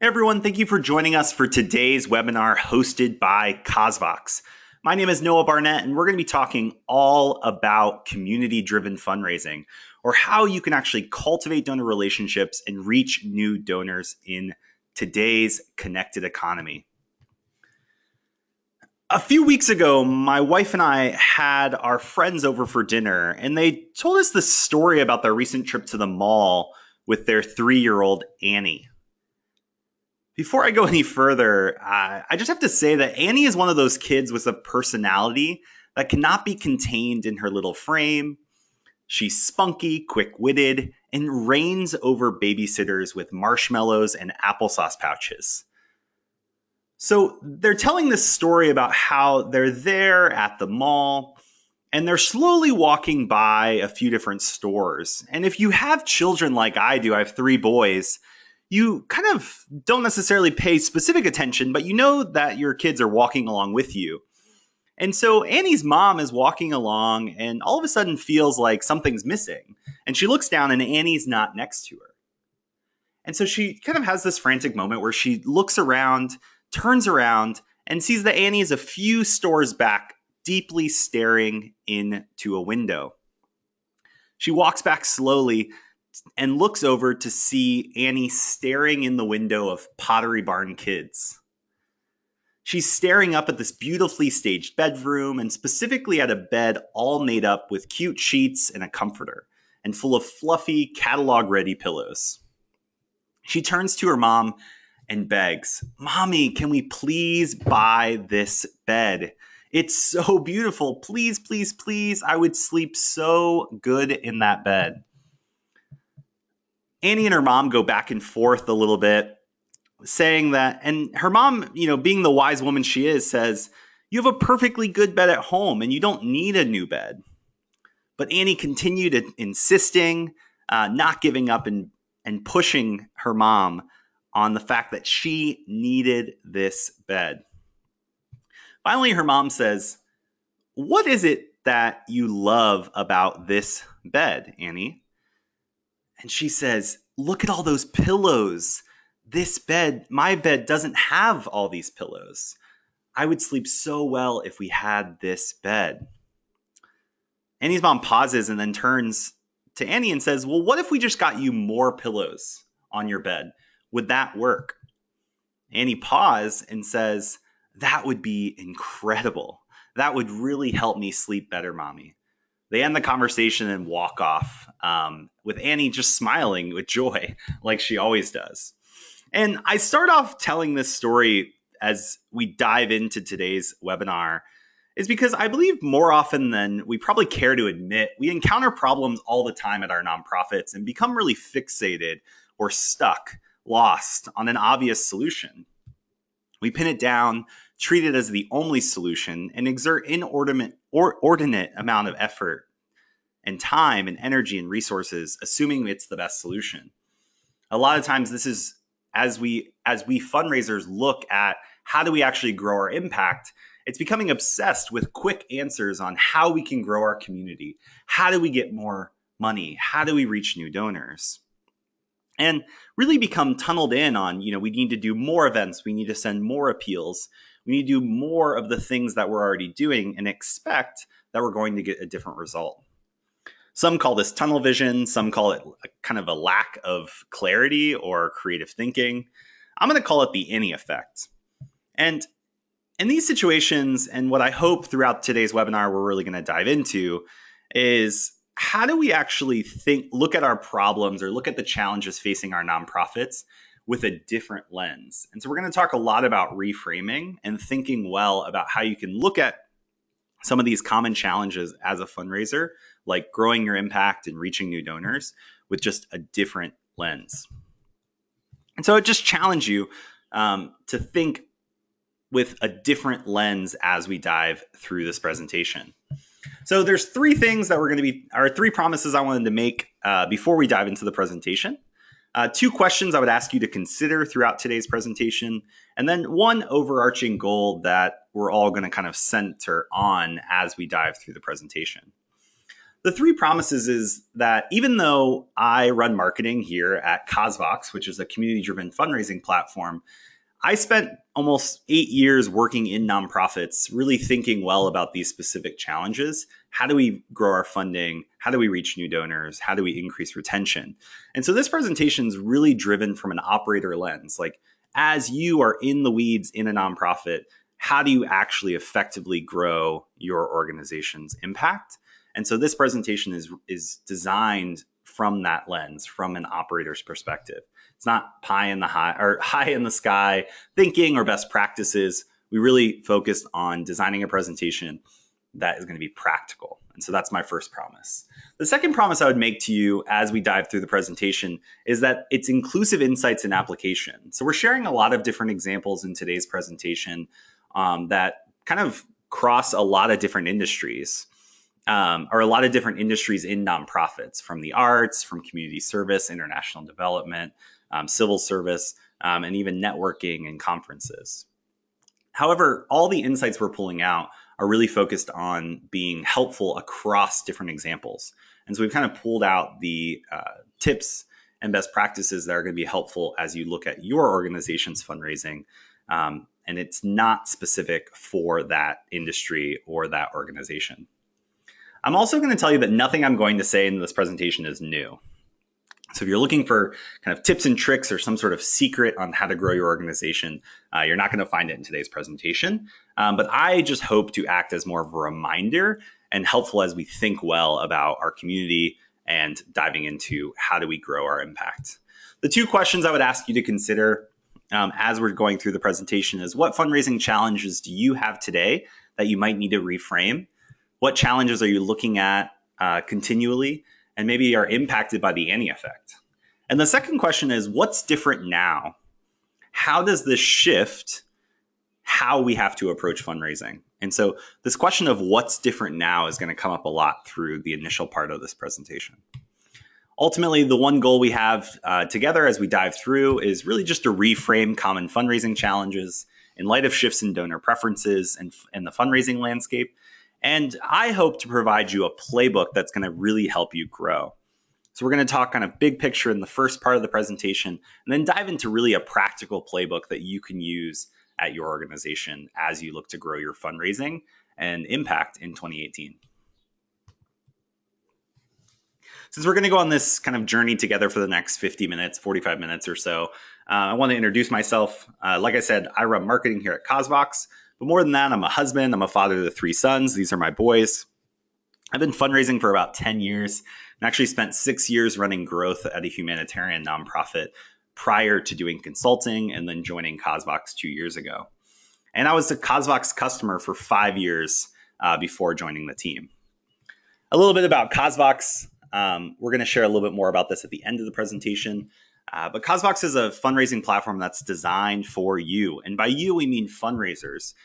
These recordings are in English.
Hey everyone, thank you for joining us for today's webinar hosted by Cosvox. My name is Noah Barnett, and we're going to be talking all about community-driven fundraising, or how you can actually cultivate donor relationships and reach new donors in today's connected economy. A few weeks ago, my wife and I had our friends over for dinner, and they told us this story about their recent trip to the mall with their 3-year-old Annie. Before I go any further, I just have to say that Annie is one of those kids with a personality that cannot be contained in her little frame. She's spunky, quick-witted, and reigns over babysitters with marshmallows and applesauce pouches. So they're telling this story about how they're there at the mall, and they're slowly walking by a few different stores. And if you have children like I do, I have 3 boys, you kind of don't necessarily pay specific attention, but you know that your kids are walking along with you. And so Annie's mom is walking along and all of a sudden feels like something's missing. And she looks down and Annie's not next to her. And so she kind of has this frantic moment where she looks around, turns around, and sees that Annie is a few stores back, deeply staring into a window. She walks back slowly and looks over to see Annie staring in the window of Pottery Barn Kids. She's staring up at this beautifully staged bedroom, and specifically at a bed all made up with cute sheets and a comforter, and full of fluffy, catalog-ready pillows. She turns to her mom and begs, "Mommy, can we please buy this bed? It's so beautiful. Please, please, please. I would sleep so good in that bed." Annie and her mom go back and forth a little bit, saying that, and her mom, being the wise woman she is, says, "You have a perfectly good bed at home and you don't need a new bed." But Annie continued insisting, not giving up and pushing her mom on the fact that she needed this bed. Finally, her mom says, "What is it that you love about this bed, Annie?" And she says, "Look at all those pillows. This bed, my bed, doesn't have all these pillows. I would sleep so well if we had this bed." Annie's mom pauses and then turns to Annie and says, "Well, what if we just got you more pillows on your bed? Would that work?" Annie pauses and says, "That would be incredible. That would really help me sleep better, Mommy." They end the conversation and walk off, with Annie just smiling with joy, like she always does. And I start off telling this story as we dive into today's webinar is because I believe more often than we probably care to admit, we encounter problems all the time at our nonprofits and become really fixated or stuck, lost on an obvious solution. We pin it down, treat it as the only solution, and exert inordinate amount of effort and time and energy and resources, assuming it's the best solution. A lot of times this is as we fundraisers look at how do we actually grow our impact, it's becoming obsessed with quick answers on how we can grow our community. How do we get more money? How do we reach new donors? And really become tunneled in on, we need to do more events. We need to send more appeals. We need to do more of the things that we're already doing and expect that we're going to get a different result. Some call this tunnel vision. Some call it kind of a lack of clarity or creative thinking. I'm going to call it the Annie effect. And in these situations, and what I hope throughout today's webinar we're really going to dive into is how do we actually look at our problems or look at the challenges facing our nonprofits with a different lens. And so we're going to talk a lot about reframing and thinking well about how you can look at some of these common challenges as a fundraiser, like growing your impact and reaching new donors with just a different lens. And so I just challenge you to think with a different lens as we dive through this presentation. So there's 3 things that 3 promises I wanted to make before we dive into the presentation. 2 questions I would ask you to consider throughout today's presentation, and then 1 overarching goal that we're all going to kind of center on as we dive through the presentation. The three promises is that even though I run marketing here at Cosvox, which is a community-driven fundraising platform, I spent almost 8 years working in nonprofits, really thinking well about these specific challenges. How do we grow our funding? How do we reach new donors? How do we increase retention? And so this presentation is really driven from an operator lens. Like, as you are in the weeds in a nonprofit, how do you actually effectively grow your organization's impact? And so this presentation is designed from that lens, from an operator's perspective. It's not pie in the high or high in the sky thinking or best practices. We really focused on designing a presentation that is going to be practical. And so that's my first promise. The second promise I would make to you as we dive through the presentation is that it's inclusive insights and application. So we're sharing a lot of different examples in today's presentation that kind of cross a lot of different industries. Or a lot of different industries in nonprofits, from the arts, from community service, international development, civil service, and even networking and conferences. However, all the insights we're pulling out are really focused on being helpful across different examples. And so we've kind of pulled out the tips and best practices that are going to be helpful as you look at your organization's fundraising. And it's not specific for that industry or that organization. I'm also going to tell you that nothing I'm going to say in this presentation is new. So if you're looking for kind of tips and tricks or some sort of secret on how to grow your organization, you're not going to find it in today's presentation. But I just hope to act as more of a reminder and helpful as we think well about our community and diving into how do we grow our impact. The two questions I would ask you to consider as we're going through the presentation is, what fundraising challenges do you have today that you might need to reframe? What challenges are you looking at continually and maybe are impacted by the Annie effect? And the second question is, what's different now? How does this shift how we have to approach fundraising? And so this question of what's different now is going to come up a lot through the initial part of this presentation. Ultimately, the one goal we have together as we dive through is really just to reframe common fundraising challenges in light of shifts in donor preferences and the fundraising landscape. And I hope to provide you a playbook that's going to really help you grow. So we're going to talk kind of big picture in the first part of the presentation, and then dive into really a practical playbook that you can use at your organization as you look to grow your fundraising and impact in 2018. Since we're going to go on this kind of journey together for the next 50 minutes, 45 minutes or so, I want to introduce myself. Like I said, I run marketing here at Cosvox. But more than that, I'm a husband. I'm a father to 3 sons. These are my boys. I've been fundraising for about 10 years and actually spent 6 years running growth at a humanitarian nonprofit prior to doing consulting and then joining Cosvox 2 years ago. And I was a Cosvox customer for 5 years before joining the team. A little bit about Cosvox. We're going to share a little bit more about this at the end of the presentation. But Cosvox is a fundraising platform that's designed for you. And by you, we mean fundraisers.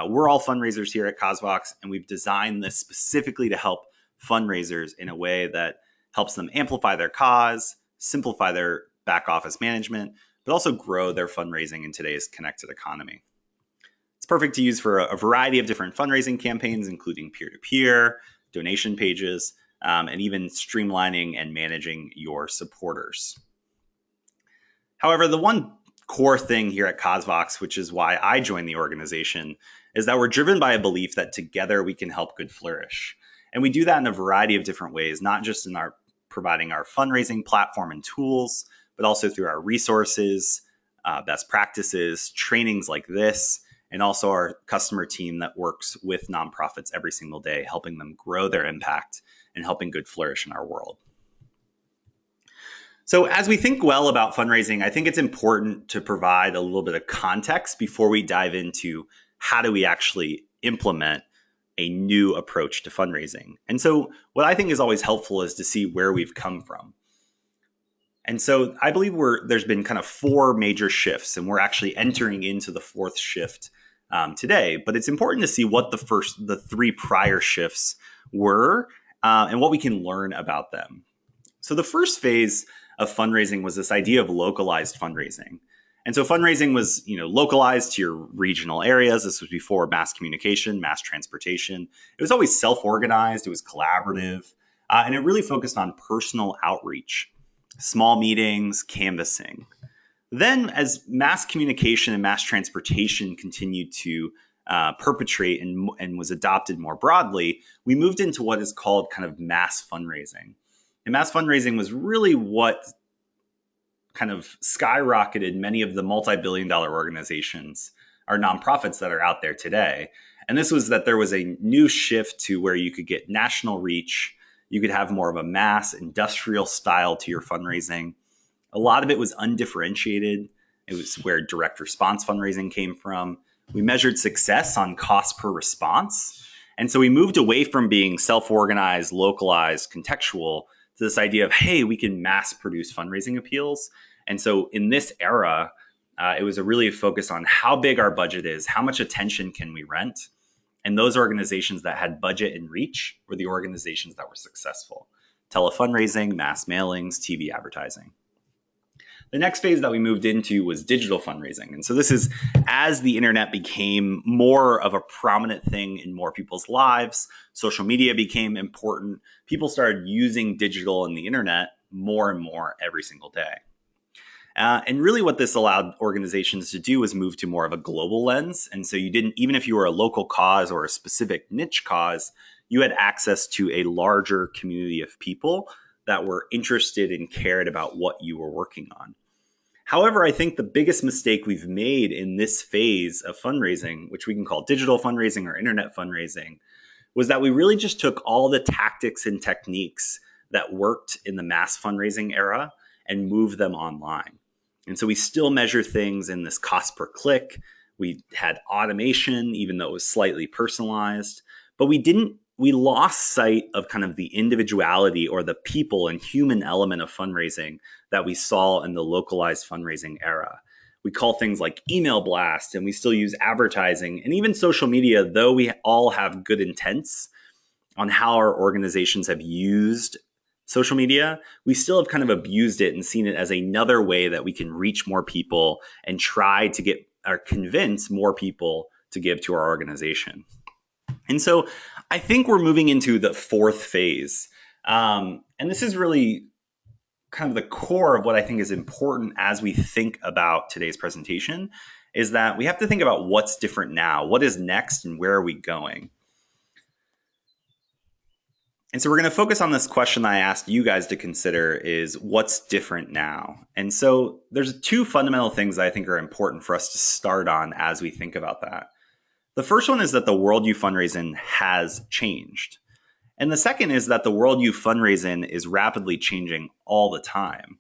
We're all fundraisers here at Cosvox, and we've designed this specifically to help fundraisers in a way that helps them amplify their cause, simplify their back office management, but also grow their fundraising in today's connected economy. It's perfect to use for a variety of different fundraising campaigns, including peer-to-peer, donation pages, and even streamlining and managing your supporters. However, the one core thing here at Cosvox, which is why I joined the organization, is that we're driven by a belief that together we can help good flourish. And we do that in a variety of different ways, not just in our providing our fundraising platform and tools, but also through our resources, best practices, trainings like this, and also our customer team that works with nonprofits every single day, helping them grow their impact and helping good flourish in our world. So as we think well about fundraising, I think it's important to provide a little bit of context before we dive into how do we actually implement a new approach to fundraising. And so what I think is always helpful is to see where we've come from. And so I believe there's been kind of 4 major shifts, and we're actually entering into the 4th shift today. But it's important to see what the 3 prior shifts were and what we can learn about them. So the first phase of fundraising was this idea of localized fundraising. And so fundraising was, localized to your regional areas. This was before mass communication, mass transportation. It was always self-organized. It was collaborative. And it really focused on personal outreach, small meetings, canvassing. Then, as mass communication and mass transportation continued to perpetrate and was adopted more broadly, we moved into what is called kind of mass fundraising. And mass fundraising was really what kind of skyrocketed many of the multi-billion-dollar organizations or nonprofits that are out there today. And this was that there was a new shift to where you could get national reach, you could have more of a mass industrial style to your fundraising. A lot of it was undifferentiated. It was where direct response fundraising came from. We measured success on cost per response. And so we moved away from being self-organized, localized, contextual to this idea of, hey, we can mass produce fundraising appeals. And so in this era, it was a really focus on how big our budget is, how much attention can we rent. And those organizations that had budget and reach were the organizations that were successful. Telefundraising, mass mailings, TV advertising. The next phase that we moved into was digital fundraising. And so this is as the internet became more of a prominent thing in more people's lives, social media became important. People started using digital and the internet more and more every single day. And really what this allowed organizations to do was move to more of a global lens. And so you didn't, even if you were a local cause or a specific niche cause, you had access to a larger community of people that were interested and cared about what you were working on. However, I think the biggest mistake we've made in this phase of fundraising, which we can call digital fundraising or internet fundraising, was that we really just took all the tactics and techniques that worked in the mass fundraising era and moved them online. And so we still measure things in this cost per click. We had automation, even though it was slightly personalized, but we lost sight of kind of the individuality or the people and human element of fundraising that we saw in the localized fundraising era. We call things like email blast, and we still use advertising and even social media, though we all have good intents on how our organizations have used social media, we still have kind of abused it and seen it as another way that we can reach more people and try to get or convince more people to give to our organization. And so I think we're moving into the fourth phase. And this is really kind of the core of what I think is important as we think about today's presentation, is that we have to think about what's different now, what is next, and where are we going? And so we're going to focus on this question I asked you guys to consider is what's different now? And so there's two fundamental things that I think are important for us to start on as we think about that. The first one is that the world you fundraise in has changed. And the second is that the world you fundraise in is rapidly changing all the time.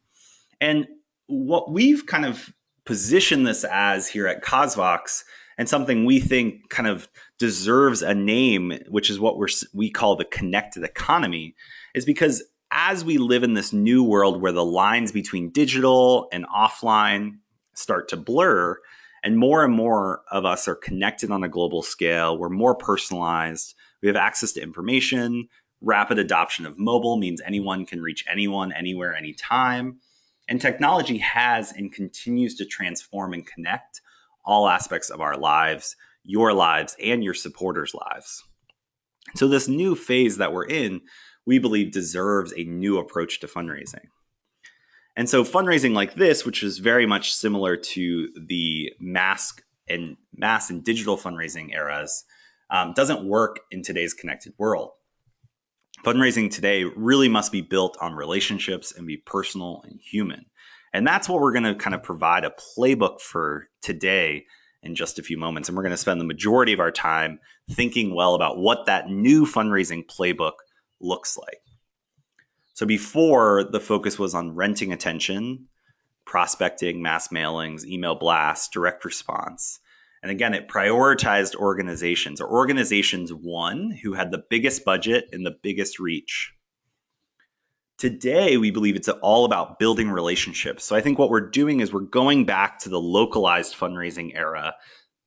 And what we've kind of positioned this as here at Cosvox, and something we think kind of deserves a name, which is what we call the connected economy, is because as we live in this new world where the lines between digital and offline start to blur, and more of us are connected on a global scale, we're more personalized, we have access to information, rapid adoption of mobile means anyone can reach anyone, anywhere, anytime. And technology has and continues to transform and connect all aspects of our lives, your lives, and your supporters' lives. So this new phase that we're in, we believe deserves a new approach to fundraising. And so fundraising like this, which is very much similar to the mass and digital fundraising eras, doesn't work in today's connected world. Fundraising today really must be built on relationships and be personal and human. And that's what we're going to kind of provide a playbook for today in just a few moments. And we're going to spend the majority of our time thinking well about what that new fundraising playbook looks like. So before, the focus was on renting attention, prospecting, mass mailings, email blasts, direct response. And again, it prioritized organizations won who had the biggest budget and the biggest reach. Today, we believe it's all about building relationships. So I think what we're doing is we're going back to the localized fundraising era,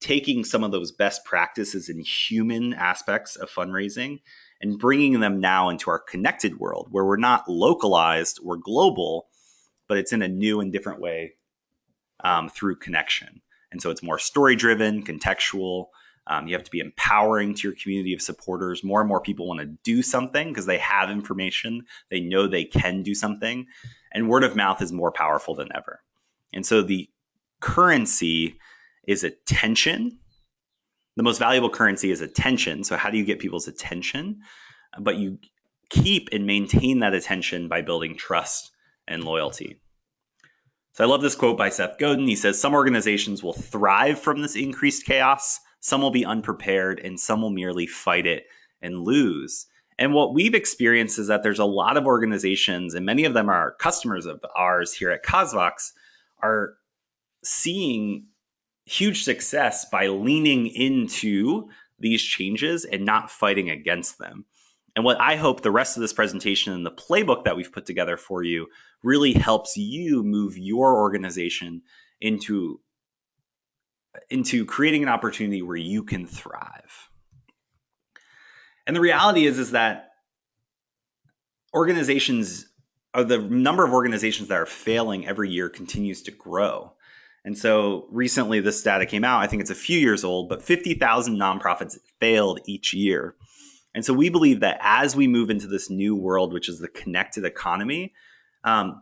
taking some of those best practices and human aspects of fundraising and bringing them now into our connected world where we're not localized, we're global, but it's in a new and different way through connection. And so it's more story-driven, contextual, You have to be empowering to your community of supporters. More and more people want to do something because they have information. They know they can do something. And word of mouth is more powerful than ever. And so the currency is attention. The most valuable currency is attention. So how do you get people's attention? But you keep and maintain that attention by building trust and loyalty. So I love this quote by Seth Godin. He says, some organizations will thrive from this increased chaos, some will be unprepared, and some will merely fight it and lose. And what we've experienced is that there's a lot of organizations, and many of them are customers of ours here at Cosvox, are seeing huge success by leaning into these changes and not fighting against them. And what I hope the rest of this presentation and the playbook that we've put together for you really helps you move your organization into creating an opportunity where you can thrive. And the reality is that the number of organizations that are failing every year continues to grow. And so recently this data came out, I think it's a few years old, but 50,000 nonprofits failed each year. And so we believe that as we move into this new world, which is the connected economy,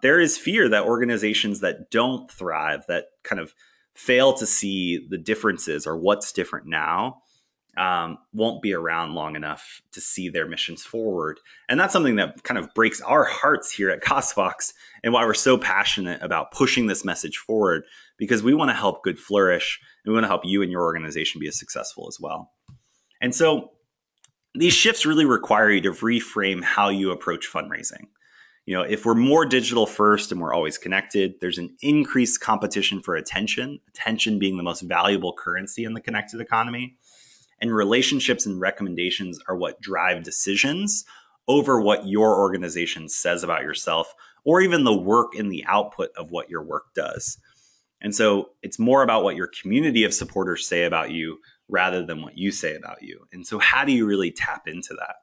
there is fear that organizations that don't thrive, that kind of fail to see the differences or what's different now, won't be around long enough to see their missions forward. And that's something that kind of breaks our hearts here at Cosvox and why we're so passionate about pushing this message forward, because we want to help good flourish and we want to help you and your organization be as successful as well. And so these shifts really require you to reframe how you approach fundraising. If we're more digital first and we're always connected, there's an increased competition for attention being the most valuable currency in the connected economy. And relationships and recommendations are what drive decisions over what your organization says about yourself, or even the work and the output of what your work does. And so it's more about what your community of supporters say about you rather than what you say about you. And so how do you really tap into that?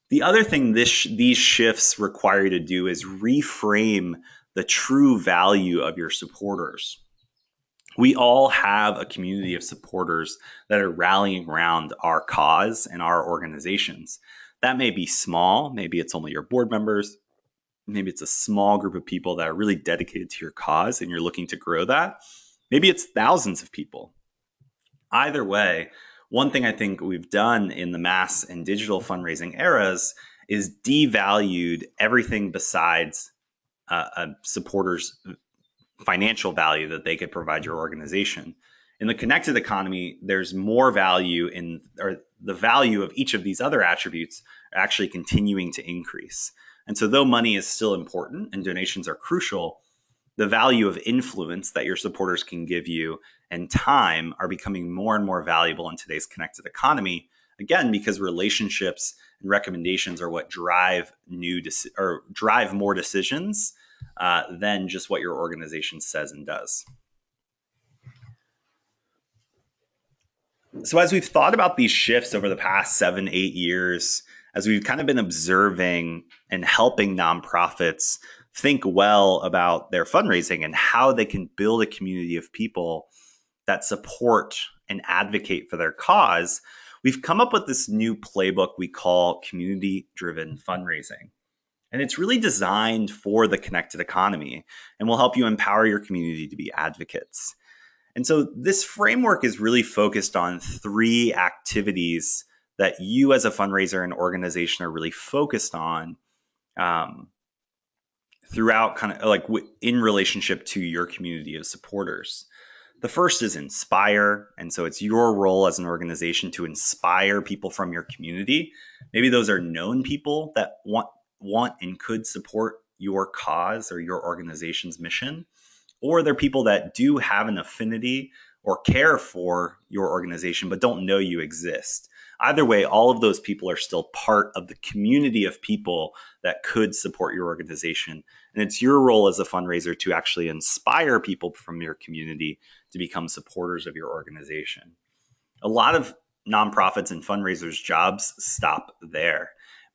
The other thing these shifts require you to do is reframe the true value of your supporters. We all have a community of supporters that are rallying around our cause and our organizations. That may be small. Maybe it's only your board members. Maybe it's a small group of people that are really dedicated to your cause and you're looking to grow that. Maybe it's thousands of people. Either way, one thing I think we've done in the mass and digital fundraising eras is devalued everything besides a supporter's financial value that they could provide your organization. In the connected economy, there's more value or the value of each of these other attributes are actually continuing to increase. And so though money is still important and donations are crucial, the value of influence that your supporters can give you and time are becoming more and more valuable in today's connected economy. Again, because relationships and recommendations are what drive more decisions than just what your organization says and does. So as we've thought about these shifts over the past 7-8 years, as we've kind of been observing and helping nonprofits think well about their fundraising and how they can build a community of people that support and advocate for their cause, we've come up with this new playbook we call community-driven fundraising. And it's really designed for the connected economy and will help you empower your community to be advocates. And so this framework is really focused on 3 activities that you as a fundraiser and organization are really focused on throughout, kind of like in relationship to your community of supporters. The first is inspire. And so it's your role as an organization to inspire people from your community. Maybe those are known people that want and could support your cause or your organization's mission, or they're people that do have an affinity or care for your organization but don't know you exist. Either way, all of those people are still part of the community of people that could support your organization. And it's your role as a fundraiser to actually inspire people from your community to become supporters of your organization. A lot of nonprofits and fundraisers' jobs stop there.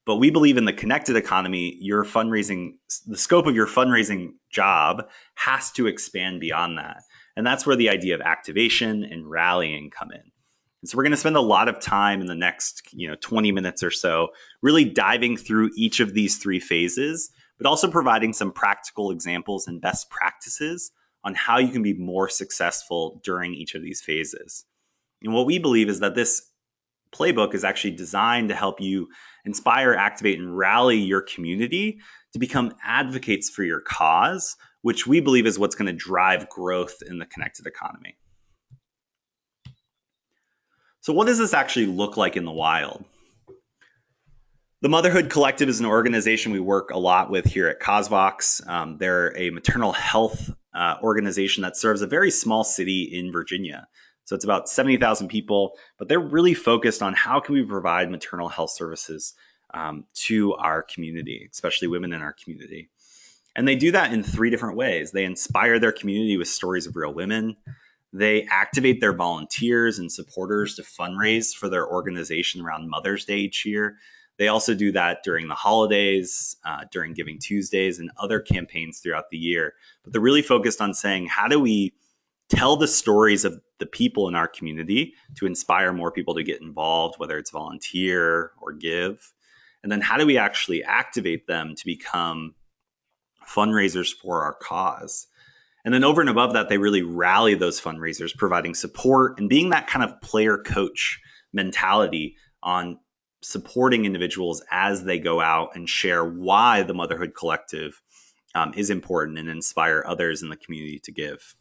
But we believe in the connected economy, the scope of your fundraising job has to expand beyond that. And that's where the idea of activation and rallying come in. And so we're going to spend a lot of time in the next 20 minutes or so really diving through each of these three phases, but also providing some practical examples and best practices on how you can be more successful during each of these phases. And what we believe is that this playbook is actually designed to help you inspire, activate, and rally your community to become advocates for your cause, which we believe is what's going to drive growth in the connected economy. So what does this actually look like in the wild? The Motherhood Collective is an organization we work a lot with here at CauseVox. They're a maternal health organization that serves a very small city in Virginia. So it's about 70,000 people, but they're really focused on how can we provide maternal health services to our community, especially women in our community. And they do that in three different ways. They inspire their community with stories of real women. They activate their volunteers and supporters to fundraise for their organization around Mother's Day each year. They also do that during the holidays, during Giving Tuesdays, and other campaigns throughout the year. But they're really focused on saying, how do we tell the stories of the people in our community to inspire more people to get involved, whether it's volunteer or give? And then how do we actually activate them to become fundraisers for our cause? And then over and above that, they really rally those fundraisers, providing support and being that kind of player coach mentality on supporting individuals as they go out and share why the Motherhood Collective is important and inspire others in the community to give.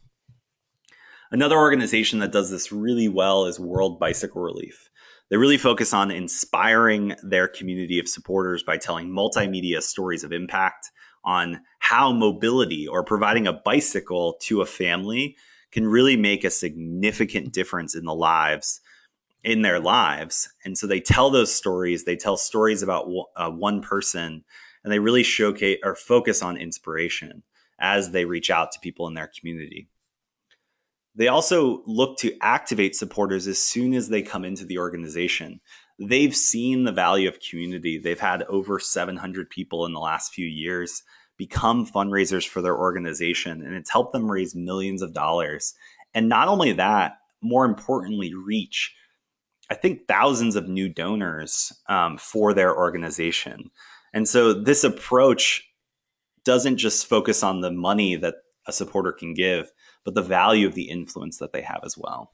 Another organization that does this really well is World Bicycle Relief. They really focus on inspiring their community of supporters by telling multimedia stories of impact on how mobility or providing a bicycle to a family can really make a significant difference in their lives. And so they tell those stories. They tell stories about one person, and they really showcase or focus on inspiration as they reach out to people in their community. They also look to activate supporters as soon as they come into the organization. They've seen the value of community. They've had over 700 people in the last few years become fundraisers for their organization, and it's helped them raise millions of dollars. And not only that, more importantly, reach, I think, thousands of new donors for their organization. And so this approach doesn't just focus on the money that a supporter can give, but the value of the influence that they have as well.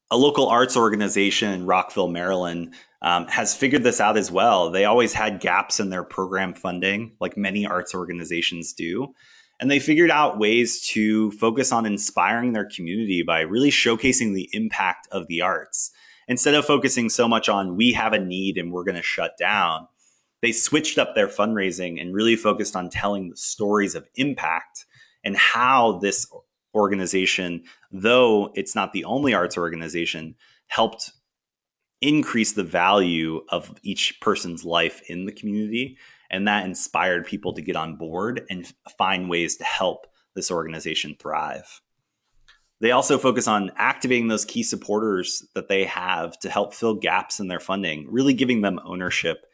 A local arts organization in Rockville, Maryland, has figured this out as well. They always had gaps in their program funding, like many arts organizations do. And they figured out ways to focus on inspiring their community by really showcasing the impact of the arts. Instead of focusing so much on, we have a need and we're going to shut down, they switched up their fundraising and really focused on telling the stories of impact and how this organization, though it's not the only arts organization, helped increase the value of each person's life in the community. And that inspired people to get on board and find ways to help this organization thrive. They also focus on activating those key supporters that they have to help fill gaps in their funding, really giving them ownership,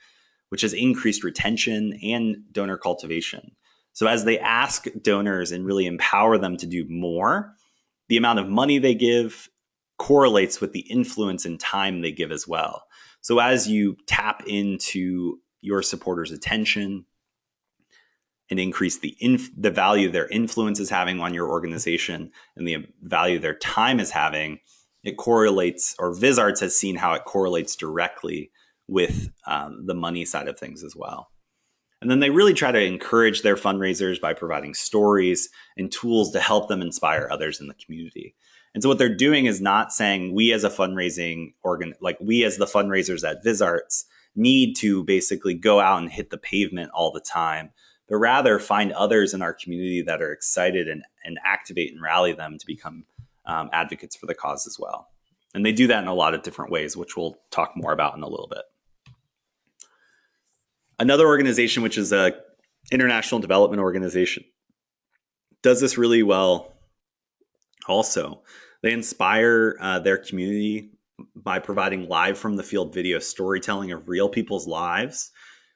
which has increased retention and donor cultivation. So as they ask donors and really empower them to do more, the amount of money they give correlates with the influence and time they give as well. So as you tap into your supporters' attention and increase the value their influence is having on your organization and the value their time is having, it correlates, or VisArts has seen how it correlates directly with the money side of things as well. And then they really try to encourage their fundraisers by providing stories and tools to help them inspire others in the community. And so what they're doing is not saying we as a fundraising organ, like we as the fundraisers at VisArts need to basically go out and hit the pavement all the time, but rather find others in our community that are excited and activate and rally them to become advocates for the cause as well. And they do that in a lot of different ways, which we'll talk more about in a little bit. Another organization, which is an international development organization, does this really well also. They inspire their community by providing live from the field video storytelling of real people's lives,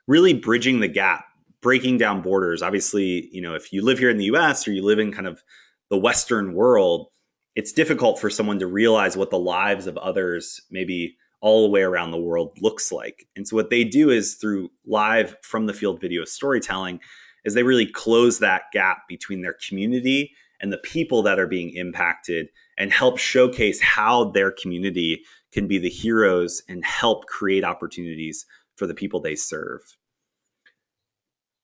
really bridging the gap, breaking down borders. Obviously, if you live here in the US or you live in kind of the Western world, it's difficult for someone to realize what the lives of others, maybe all the way around the world, looks like. And so what they do is through live from the field video storytelling is they really close that gap between their community and the people that are being impacted and help showcase how their community can be the heroes and help create opportunities for the people they serve.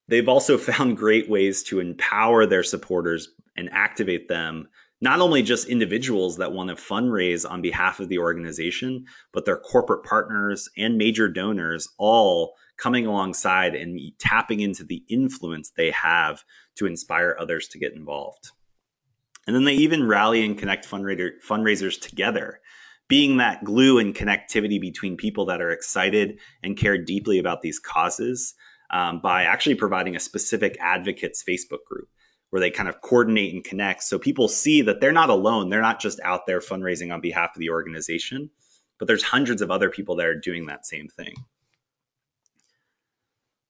They've also found great ways to empower their supporters and activate them, not only just individuals that want to fundraise on behalf of the organization, but their corporate partners and major donors all coming alongside and tapping into the influence they have to inspire others to get involved. And then they even rally and connect fundraisers together, being that glue and connectivity between people that are excited and care deeply about these causes, by actually providing a specific advocates Facebook group where they kind of coordinate and connect. So people see that they're not alone. They're not just out there fundraising on behalf of the organization, but there's hundreds of other people that are doing that same thing.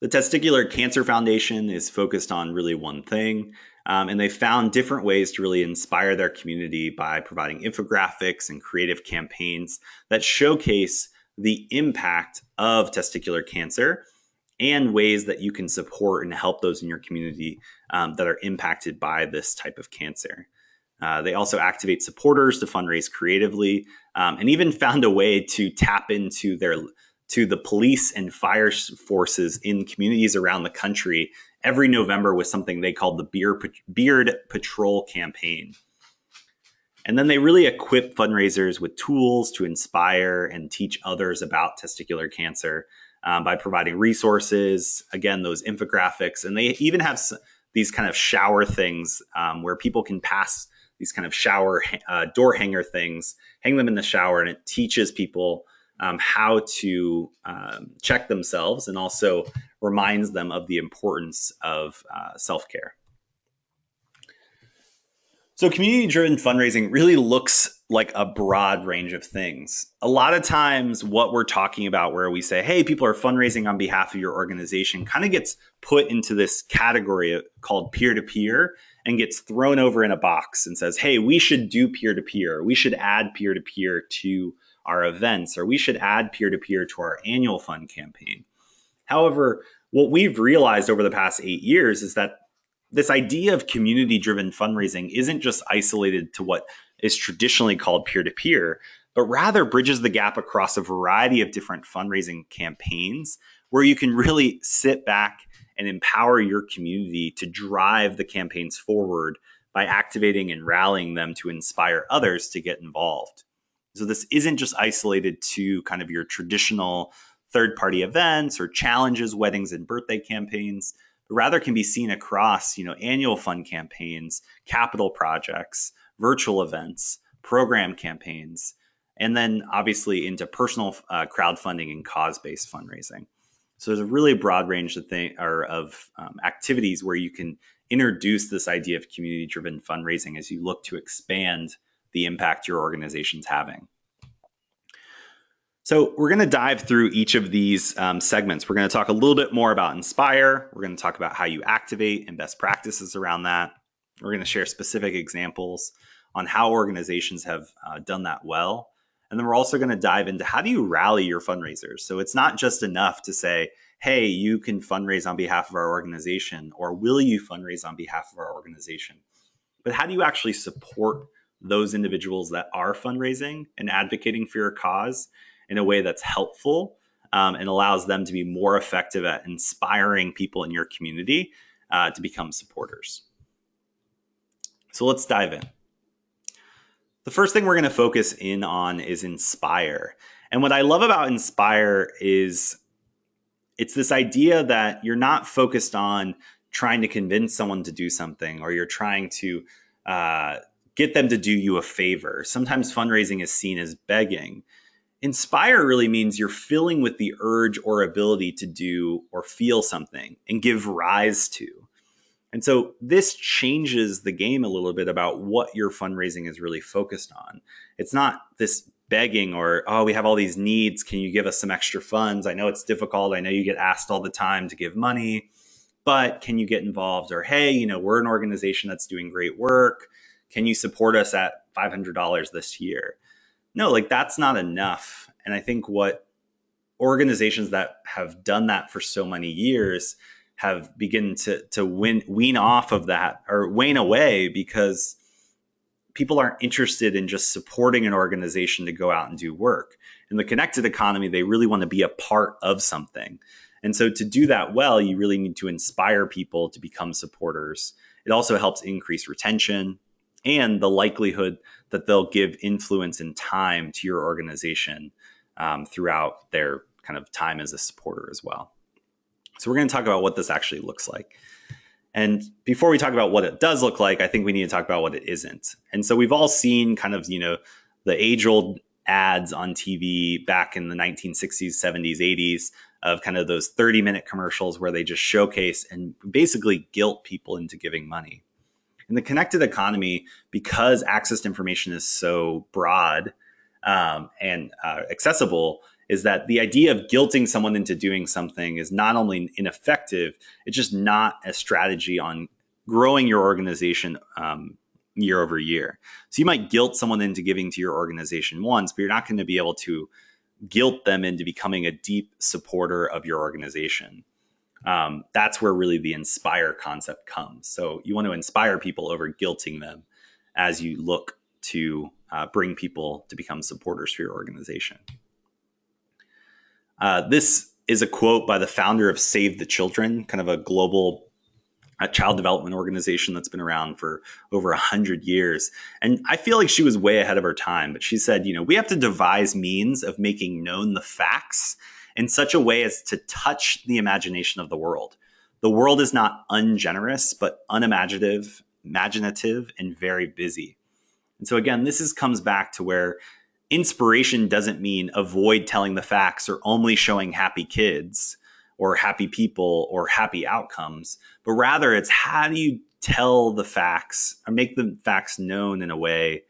The Testicular Cancer Foundation is focused on really one thing, and they found different ways to really inspire their community by providing infographics and creative campaigns that showcase the impact of testicular cancer and ways that you can support and help those in your community that are impacted by this type of cancer. They also activate supporters to fundraise creatively, and even found a way to tap into the police and fire forces in communities around the country every November with something they called the Beard Patrol campaign. And then they really equip fundraisers with tools to inspire and teach others about testicular cancer, by providing resources, again, those infographics. And they even have these kind of shower things, where people can pass these kind of shower door hanger things, hang them in the shower, and it teaches people how to check themselves and also reminds them of the importance of self-care. So community-driven fundraising really looks like a broad range of things. A lot of times what we're talking about where we say, hey, people are fundraising on behalf of your organization kind of gets put into this category called peer-to-peer and gets thrown over in a box and says, hey, we should do peer-to-peer. We should add peer-to-peer to our events, or we should add peer-to-peer to our annual fund campaign. However, what we've realized over the past 8 years is that this idea of community-driven fundraising isn't just isolated to what is traditionally called peer-to-peer, but rather bridges the gap across a variety of different fundraising campaigns where you can really sit back and empower your community to drive the campaigns forward by activating and rallying them to inspire others to get involved. So this isn't just isolated to kind of your traditional third-party events or challenges, weddings, and birthday campaigns, but rather can be seen across, annual fund campaigns, capital projects, virtual events, program campaigns, and then obviously into personal crowdfunding and cause-based fundraising. So there's a really broad range of activities where you can introduce this idea of community-driven fundraising as you look to expand the impact your organization's having. So we're going to dive through each of these segments. We're going to talk a little bit more about Inspire. We're going to talk about how you activate and best practices around that. We're going to share specific examples on how organizations have done that well. And then we're also going to dive into how do you rally your fundraisers. So it's not just enough to say, hey, you can fundraise on behalf of our organization, or will you fundraise on behalf of our organization? But how do you actually support those individuals that are fundraising and advocating for your cause in a way that's helpful, and allows them to be more effective at inspiring people in your community to become supporters? So let's dive in. The first thing we're going to focus in on is Inspire. And what I love about Inspire is it's this idea that you're not focused on trying to convince someone to do something, or you're trying to get them to do you a favor. Sometimes fundraising is seen as begging. Inspire really means you're filling with the urge or ability to do or feel something and give rise to. And so this changes the game a little bit about what your fundraising is really focused on. It's not this begging or, oh, we have all these needs. Can you give us some extra funds? I know it's difficult. I know you get asked all the time to give money, but can you get involved? Or, hey, we're an organization that's doing great work. Can you support us at $500 this year. No, like that's not enough. And I think what organizations that have done that for so many years have begun to wean off of that or wane away because people aren't interested in just supporting an organization to go out and do work. In the connected economy, they really want to be a part of something. And so to do that well, you really need to inspire people to become supporters. It also helps increase retention and the likelihood that they'll give influence and time to your organization throughout their kind of time as a supporter as well. So we're going to talk about what this actually looks like. And before we talk about what it does look like, I think we need to talk about what it isn't. And so we've all seen kind of, the age-old ads on TV back in the 1960s, 70s, 80s of kind of those 30-minute commercials where they just showcase and basically guilt people into giving money. In the connected economy, because access to information is so broad and accessible, is that the idea of guilting someone into doing something is not only ineffective, it's just not a strategy on growing your organization year over year. So you might guilt someone into giving to your organization once, but you're not going to be able to guilt them into becoming a deep supporter of your organization. That's where really the inspire concept comes. So you want to inspire people over guilting them as you look to bring people to become supporters for your organization. This is a quote by the founder of Save the Children, kind of a global child development organization that's been around for over 100 years. And I feel like she was way ahead of her time. But she said, we have to devise means of making known the facts in such a way as to touch the imagination of the world. The world is not ungenerous, but unimaginative, and very busy. And so again, comes back to where inspiration doesn't mean avoid telling the facts or only showing happy kids or happy people or happy outcomes, but rather it's how do you tell the facts or make the facts known in a way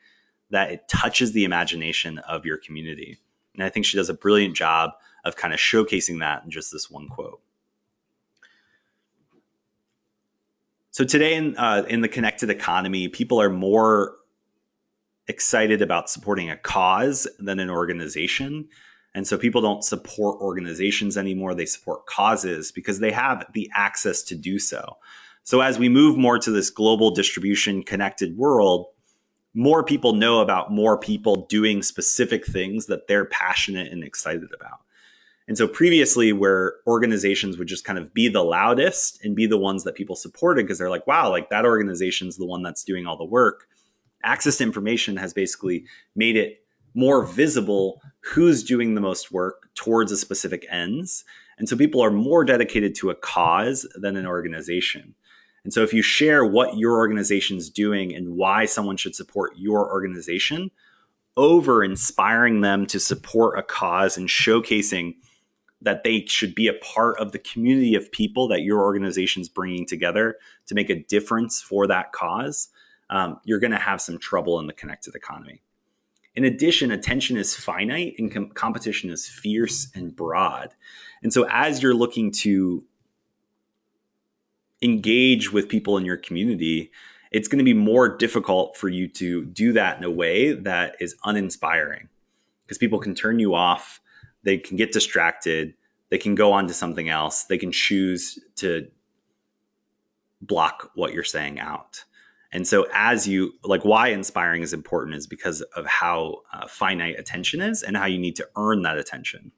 that it touches the imagination of your community. And I think she does a brilliant job of kind of showcasing that in just this one quote. So today in the connected economy, people are more excited about supporting a cause than an organization. And so people don't support organizations anymore. They support causes because they have the access to do so. So as we move more to this global distribution connected world, more people know about more people doing specific things that they're passionate and excited about. And so previously where organizations would just kind of be the loudest and be the ones that people supported because they're like, wow, like that organization's the one that's doing all the work. Access to information has basically made it more visible who's doing the most work towards a specific ends. And so people are more dedicated to a cause than an organization. And so if you share what your organization's doing and why someone should support your organization over inspiring them to support a cause and showcasing that they should be a part of the community of people that your organization's bringing together to make a difference for that cause, you're going to have some trouble in the connected economy. In addition, attention is finite and competition is fierce and broad. And so as you're looking to engage with people in your community, it's going to be more difficult for you to do that in a way that is uninspiring because people can turn you off. They can get distracted. They can go on to something else. They can choose to block what you're saying out. And so why inspiring is important is because of how finite attention is and how you need to earn that attention.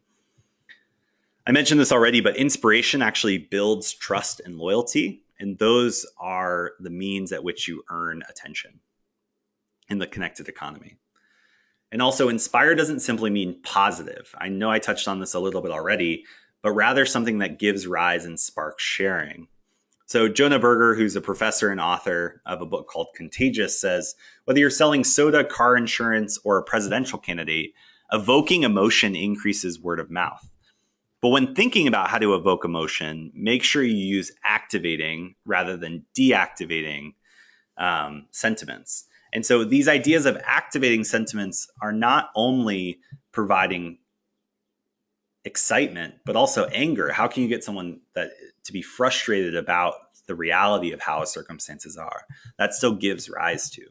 I mentioned this already, but inspiration actually builds trust and loyalty. And those are the means at which you earn attention in the connected economy. And also inspire doesn't simply mean positive. I know I touched on this a little bit already, but rather something that gives rise and sparks sharing. So Jonah Berger, who's a professor and author of a book called Contagious, says, whether you're selling soda, car insurance, or a presidential candidate, evoking emotion increases word of mouth. But when thinking about how to evoke emotion, make sure you use activating rather than deactivating sentiments. And so these ideas of activating sentiments are not only providing excitement, but also anger. How can you get someone to be frustrated about the reality of how circumstances are? That still gives rise to.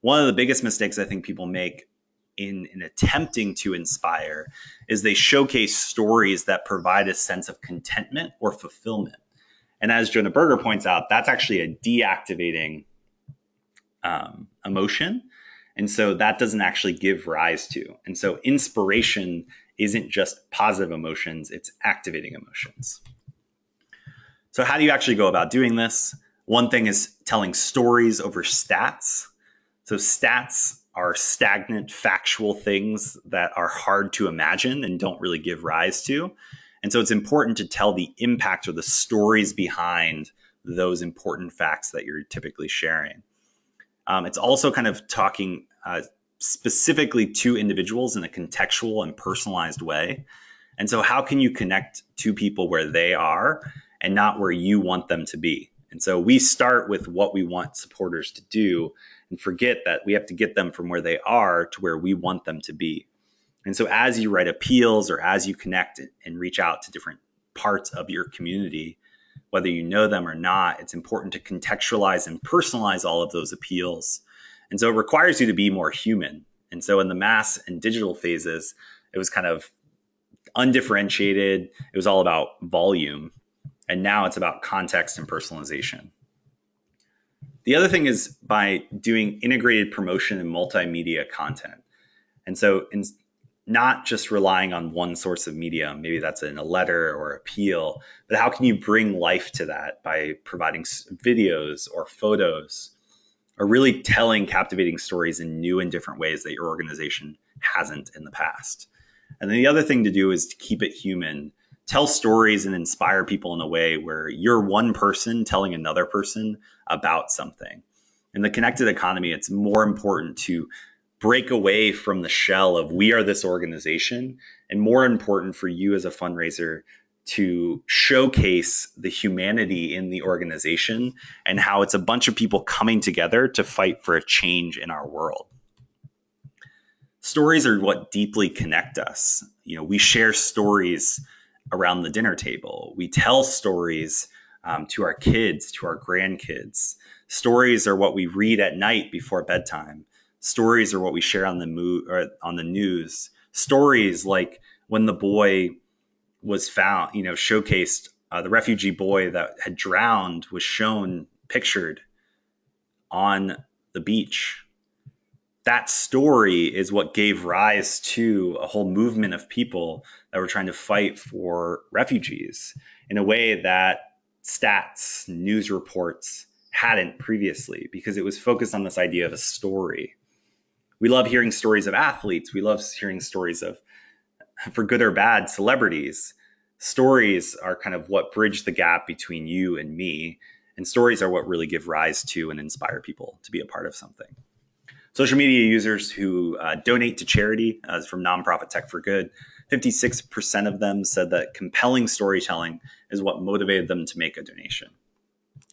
one of the biggest mistakes I think people make in attempting to inspire is they showcase stories that provide a sense of contentment or fulfillment. And as Jonah Berger points out, that's actually a deactivating emotion. And so that doesn't actually give rise to. And so inspiration isn't just positive emotions, it's activating emotions. So how do you actually go about doing this? One thing is telling stories over stats. So stats are stagnant, factual things that are hard to imagine and don't really give rise to. And so it's important to tell the impact or the stories behind those important facts that you're typically sharing. It's also kind of talking specifically to individuals in a contextual and personalized way. And so how can you connect to people where they are and not where you want them to be? And so we start with what we want supporters to do and forget that we have to get them from where they are to where we want them to be. And so as you write appeals or as you connect and reach out to different parts of your community, whether you know them or not, it's important to contextualize and personalize all of those appeals. And so it requires you to be more human. And so in the mass and digital phases, it was kind of undifferentiated. It was all about volume. And now it's about context and personalization. The other thing is by doing integrated promotion and multimedia content. And so not just relying on one source of media, maybe that's in a letter or appeal, but how can you bring life to that by providing videos or photos or really telling captivating stories in new and different ways that your organization hasn't in the past. And then the other thing to do is to keep it human. Tell stories and inspire people in a way where you're one person telling another person about something. In the connected economy, it's more important to break away from the shell of we are this organization, and more important for you as a fundraiser to showcase the humanity in the organization and how it's a bunch of people coming together to fight for a change in our world. Stories are what deeply connect us. You know, we share stories around the dinner table. We tell stories to our kids, to our grandkids. Stories are what we read at night before bedtime. Stories are what we share on the news. Stories like when the boy was found, showcased, the refugee boy that had drowned was shown, pictured on the beach. That story is what gave rise to a whole movement of people that were trying to fight for refugees in a way that stats, news reports hadn't previously, because it was focused on this idea of a story. We love hearing stories of athletes. We love hearing stories of, for good or bad, celebrities. Stories are kind of what bridge the gap between you and me. And stories are what really give rise to and inspire people to be a part of something. Social media users who donate to charity from nonprofit Tech for Good, 56% of them said that compelling storytelling is what motivated them to make a donation.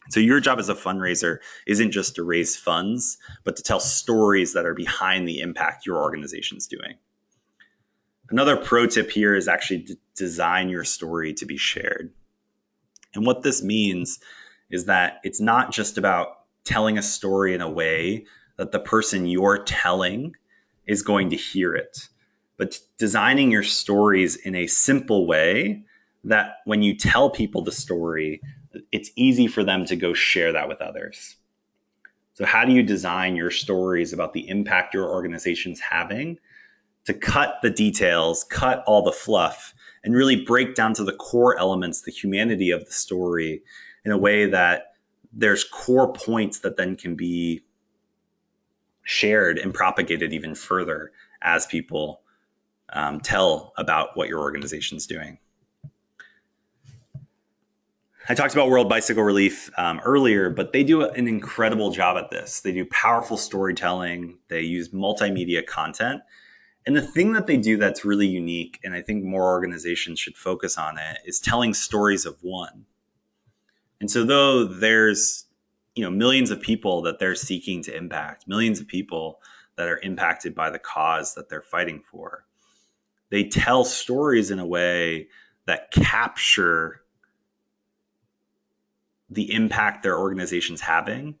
So your job as a fundraiser isn't just to raise funds, but to tell stories that are behind the impact your organization's doing. Another pro tip here is actually to design your story to be shared. And what this means is that it's not just about telling a story in a way that the person you're telling is going to hear it, but designing your stories in a simple way that when you tell people the story, it's easy for them to go share that with others. So how do you design your stories about the impact your organization's having to cut the details, cut all the fluff, and really break down to the core elements, the humanity of the story, in a way that there's core points that then can be shared and propagated even further as people tell about what your organization's doing. I talked about World Bicycle Relief earlier, but they do an incredible job at this. They do powerful storytelling. They use multimedia content. And the thing that they do that's really unique, and I think more organizations should focus on it, is telling stories of one. And so though there's millions of people that they're seeking to impact, millions of people that are impacted by the cause that they're fighting for, they tell stories in a way that capture the impact their organization's having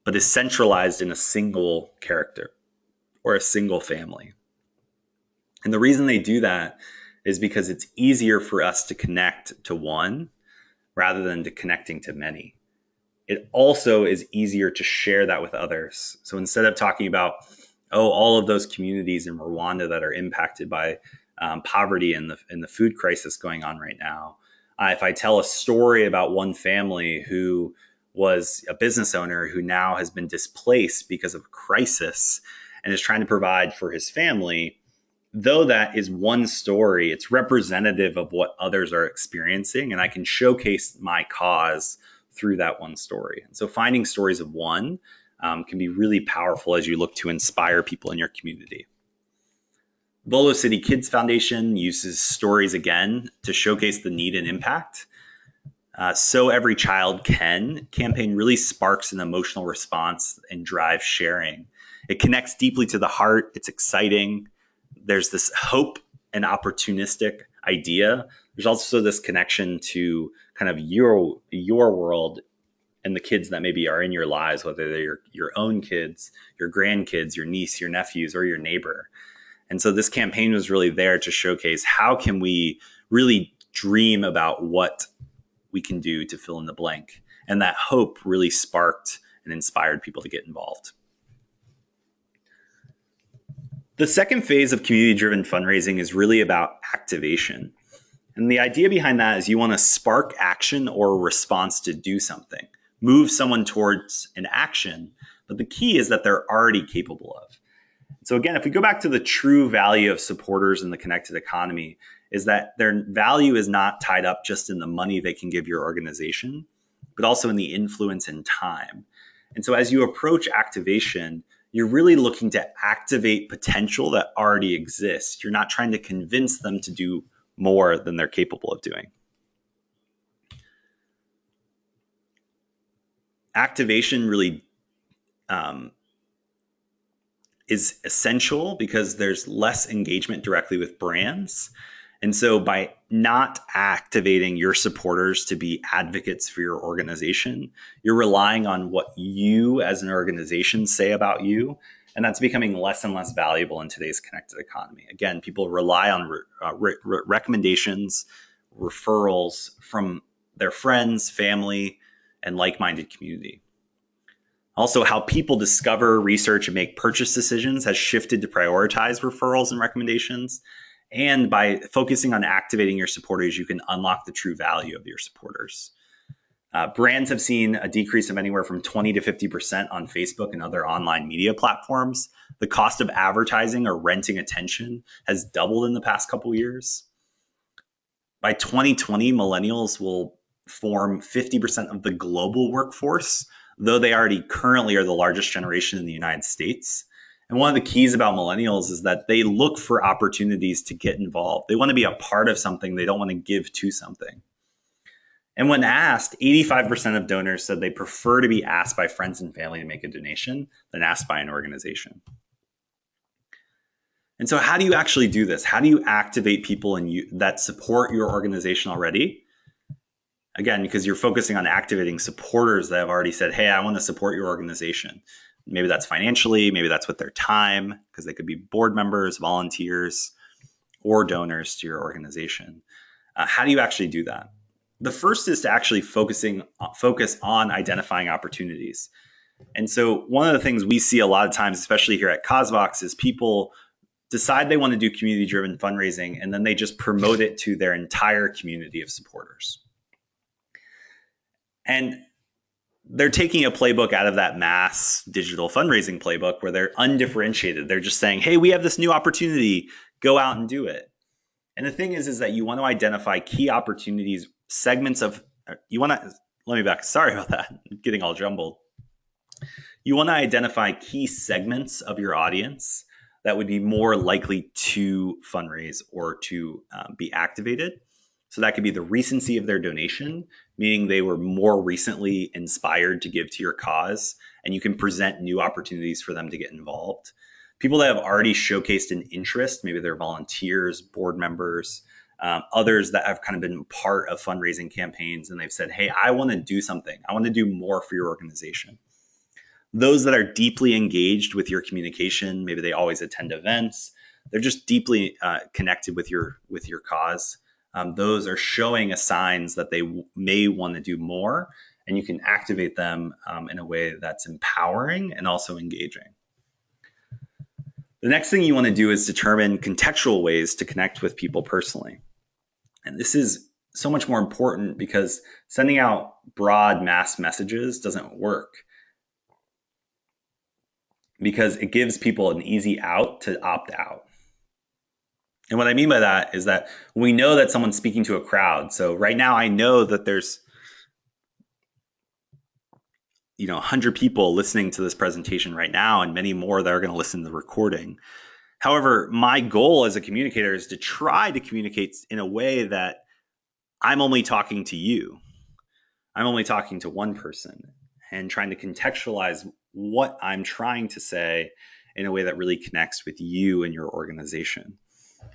but is centralized in a single character or a single family. And the reason they do that is because it's easier for us to connect to one rather than to connecting to many. It also is easier to share that with others. So instead of talking about, all of those communities in Rwanda that are impacted by poverty and the food crisis going on right now, if I tell a story about one family who was a business owner who now has been displaced because of a crisis and is trying to provide for his family, though that is one story, it's representative of what others are experiencing, and I can showcase my cause through that one story. And so finding stories of one can be really powerful as you look to inspire people in your community. Bolo City Kids Foundation uses stories again to showcase the need and impact. So Every Child Can campaign really sparks an emotional response and drives sharing. It connects deeply to the heart. It's exciting. There's this hope and opportunistic idea. There's also this connection to kind of your world and the kids that maybe are in your lives, whether they're your own kids, your grandkids, your niece, your nephews, or your neighbor. And so this campaign was really there to showcase how can we really dream about what we can do to fill in the blank. And that hope really sparked and inspired people to get involved. The second phase of community-driven fundraising is really about activation. And the idea behind that is you want to spark action or a response to do something, move someone towards an action, but the key is that they're already capable of. So again, if we go back to the true value of supporters in the connected economy, is that their value is not tied up just in the money they can give your organization, but also in the influence and time. And so as you approach activation, you're really looking to activate potential that already exists. You're not trying to convince them to do more than they're capable of doing. Activation really is essential because there's less engagement directly with brands. And so by not activating your supporters to be advocates for your organization, you're relying on what you as an organization say about you. And that's becoming less and less valuable in today's connected economy. Again, people rely on recommendations, referrals from their friends, family, and like-minded community. Also, how people discover, research, and make purchase decisions has shifted to prioritize referrals and recommendations. And by focusing on activating your supporters, you can unlock the true value of your supporters. Brands have seen a decrease of anywhere from 20 to 50% on Facebook and other online media platforms. The cost of advertising or renting attention has doubled in the past couple of years. By 2020, millennials will form 50% of the global workforce, though they already currently are the largest generation in the United States. And one of the keys about millennials is that they look for opportunities to get involved. They want to be a part of something. They don't want to give to something. And when asked, 85% of donors said they prefer to be asked by friends and family to make a donation than asked by an organization. And so how do you actually do this? How do you activate people that support your organization already? Again, because you're focusing on activating supporters that have already said, hey, I want to support your organization. Maybe that's financially, maybe that's with their time, because they could be board members, volunteers, or donors to your organization. How do you actually do that? The first is to actually focus on identifying opportunities. And so one of the things we see a lot of times, especially here at CauseVox, is people decide they want to do community-driven fundraising, and then they just promote it to their entire community of supporters. And they're taking a playbook out of that mass digital fundraising playbook where they're undifferentiated. They're just saying, hey, we have this new opportunity, go out and do it. And the thing is that you want to identify key opportunities, segments of, let me back, sorry about that, I'm getting all jumbled. You want to identify key segments of your audience that would be more likely to fundraise or to be activated. So that could be the recency of their donation, meaning they were more recently inspired to give to your cause, and you can present new opportunities for them to get involved. People that have already showcased an interest, maybe they're volunteers, board members, others that have kind of been part of fundraising campaigns, and they've said, hey, I want to do something. I want to do more for your organization. Those that are deeply engaged with your communication, maybe they always attend events, they're just deeply connected with your cause. Those are showing us signs that they may want to do more, and you can activate them in a way that's empowering and also engaging. The next thing you want to do is determine contextual ways to connect with people personally. And this is so much more important because sending out broad mass messages doesn't work, because it gives people an easy out to opt out. And what I mean by that is that we know that someone's speaking to a crowd. So right now I know that there's 100 people listening to this presentation right now, and many more that are going to listen to the recording. However, my goal as a communicator is to try to communicate in a way that I'm only talking to you. I'm only talking to one person, and trying to contextualize what I'm trying to say in a way that really connects with you and your organization.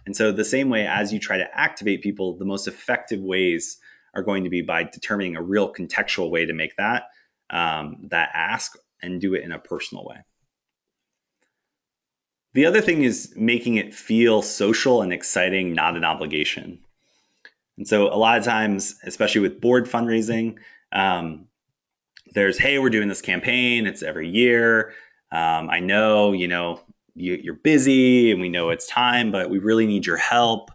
And so the same way as you try to activate people, the most effective ways are going to be by determining a real contextual way to make that ask, and do it in a personal way. The other thing is making it feel social and exciting, not an obligation. And so a lot of times, especially with board fundraising, there's, hey, we're doing this campaign. It's every year. I know, you're busy and we know it's time, but we really need your help.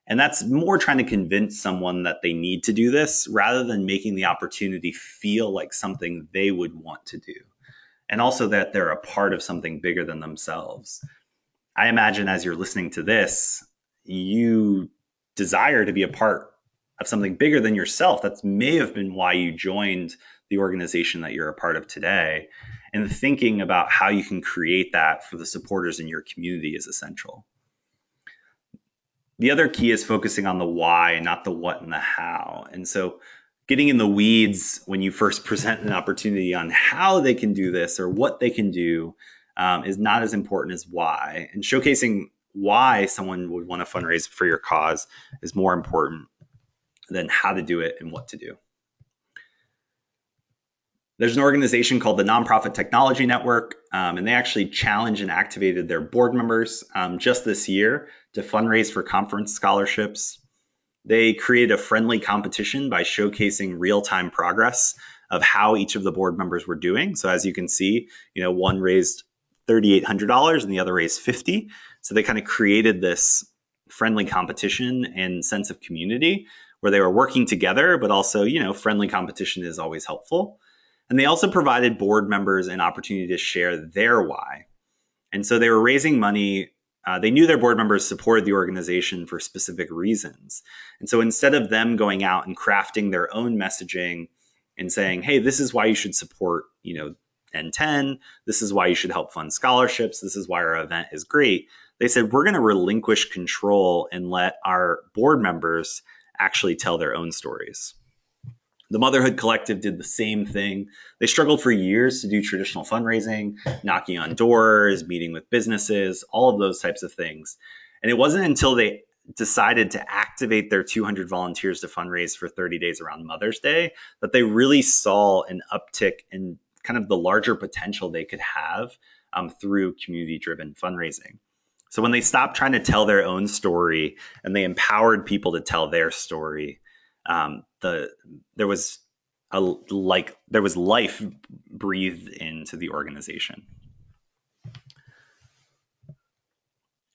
And that's more trying to convince someone that they need to do this rather than making the opportunity feel like something they would want to do. And also that they're a part of something bigger than themselves. I imagine as you're listening to this, you desire to be a part of something bigger than yourself. That may have been why you joined the organization that you're a part of today. And thinking about how you can create that for the supporters in your community is essential. The other key is focusing on the why, not the what and the how. And so getting in the weeds when you first present an opportunity on how they can do this or what they can do is not as important as why. And showcasing why someone would want to fundraise for your cause is more important than how to do it and what to do. There's an organization called the Nonprofit Technology Network, and they actually challenged and activated their board members just this year to fundraise for conference scholarships. They created a friendly competition by showcasing real-time progress of how each of the board members were doing. So as you can see, one raised $3,800 and the other raised $50,000. So they kind of created this friendly competition and sense of community where they were working together, but also, friendly competition is always helpful. And they also provided board members an opportunity to share their why. And so they were raising money. They knew their board members supported the organization for specific reasons. And so instead of them going out and crafting their own messaging and saying, hey, this is why you should support, N10, this is why you should help fund scholarships, this is why our event is great, they said, we're going to relinquish control and let our board members actually tell their own stories. The Motherhood Collective did the same thing. They struggled for years to do traditional fundraising, knocking on doors, meeting with businesses, all of those types of things. And it wasn't until they decided to activate their 200 volunteers to fundraise for 30 days around Mother's Day that they really saw an uptick in kind of the larger potential they could have through community-driven fundraising. So when they stopped trying to tell their own story and they empowered people to tell their story, there was life breathed into the organization.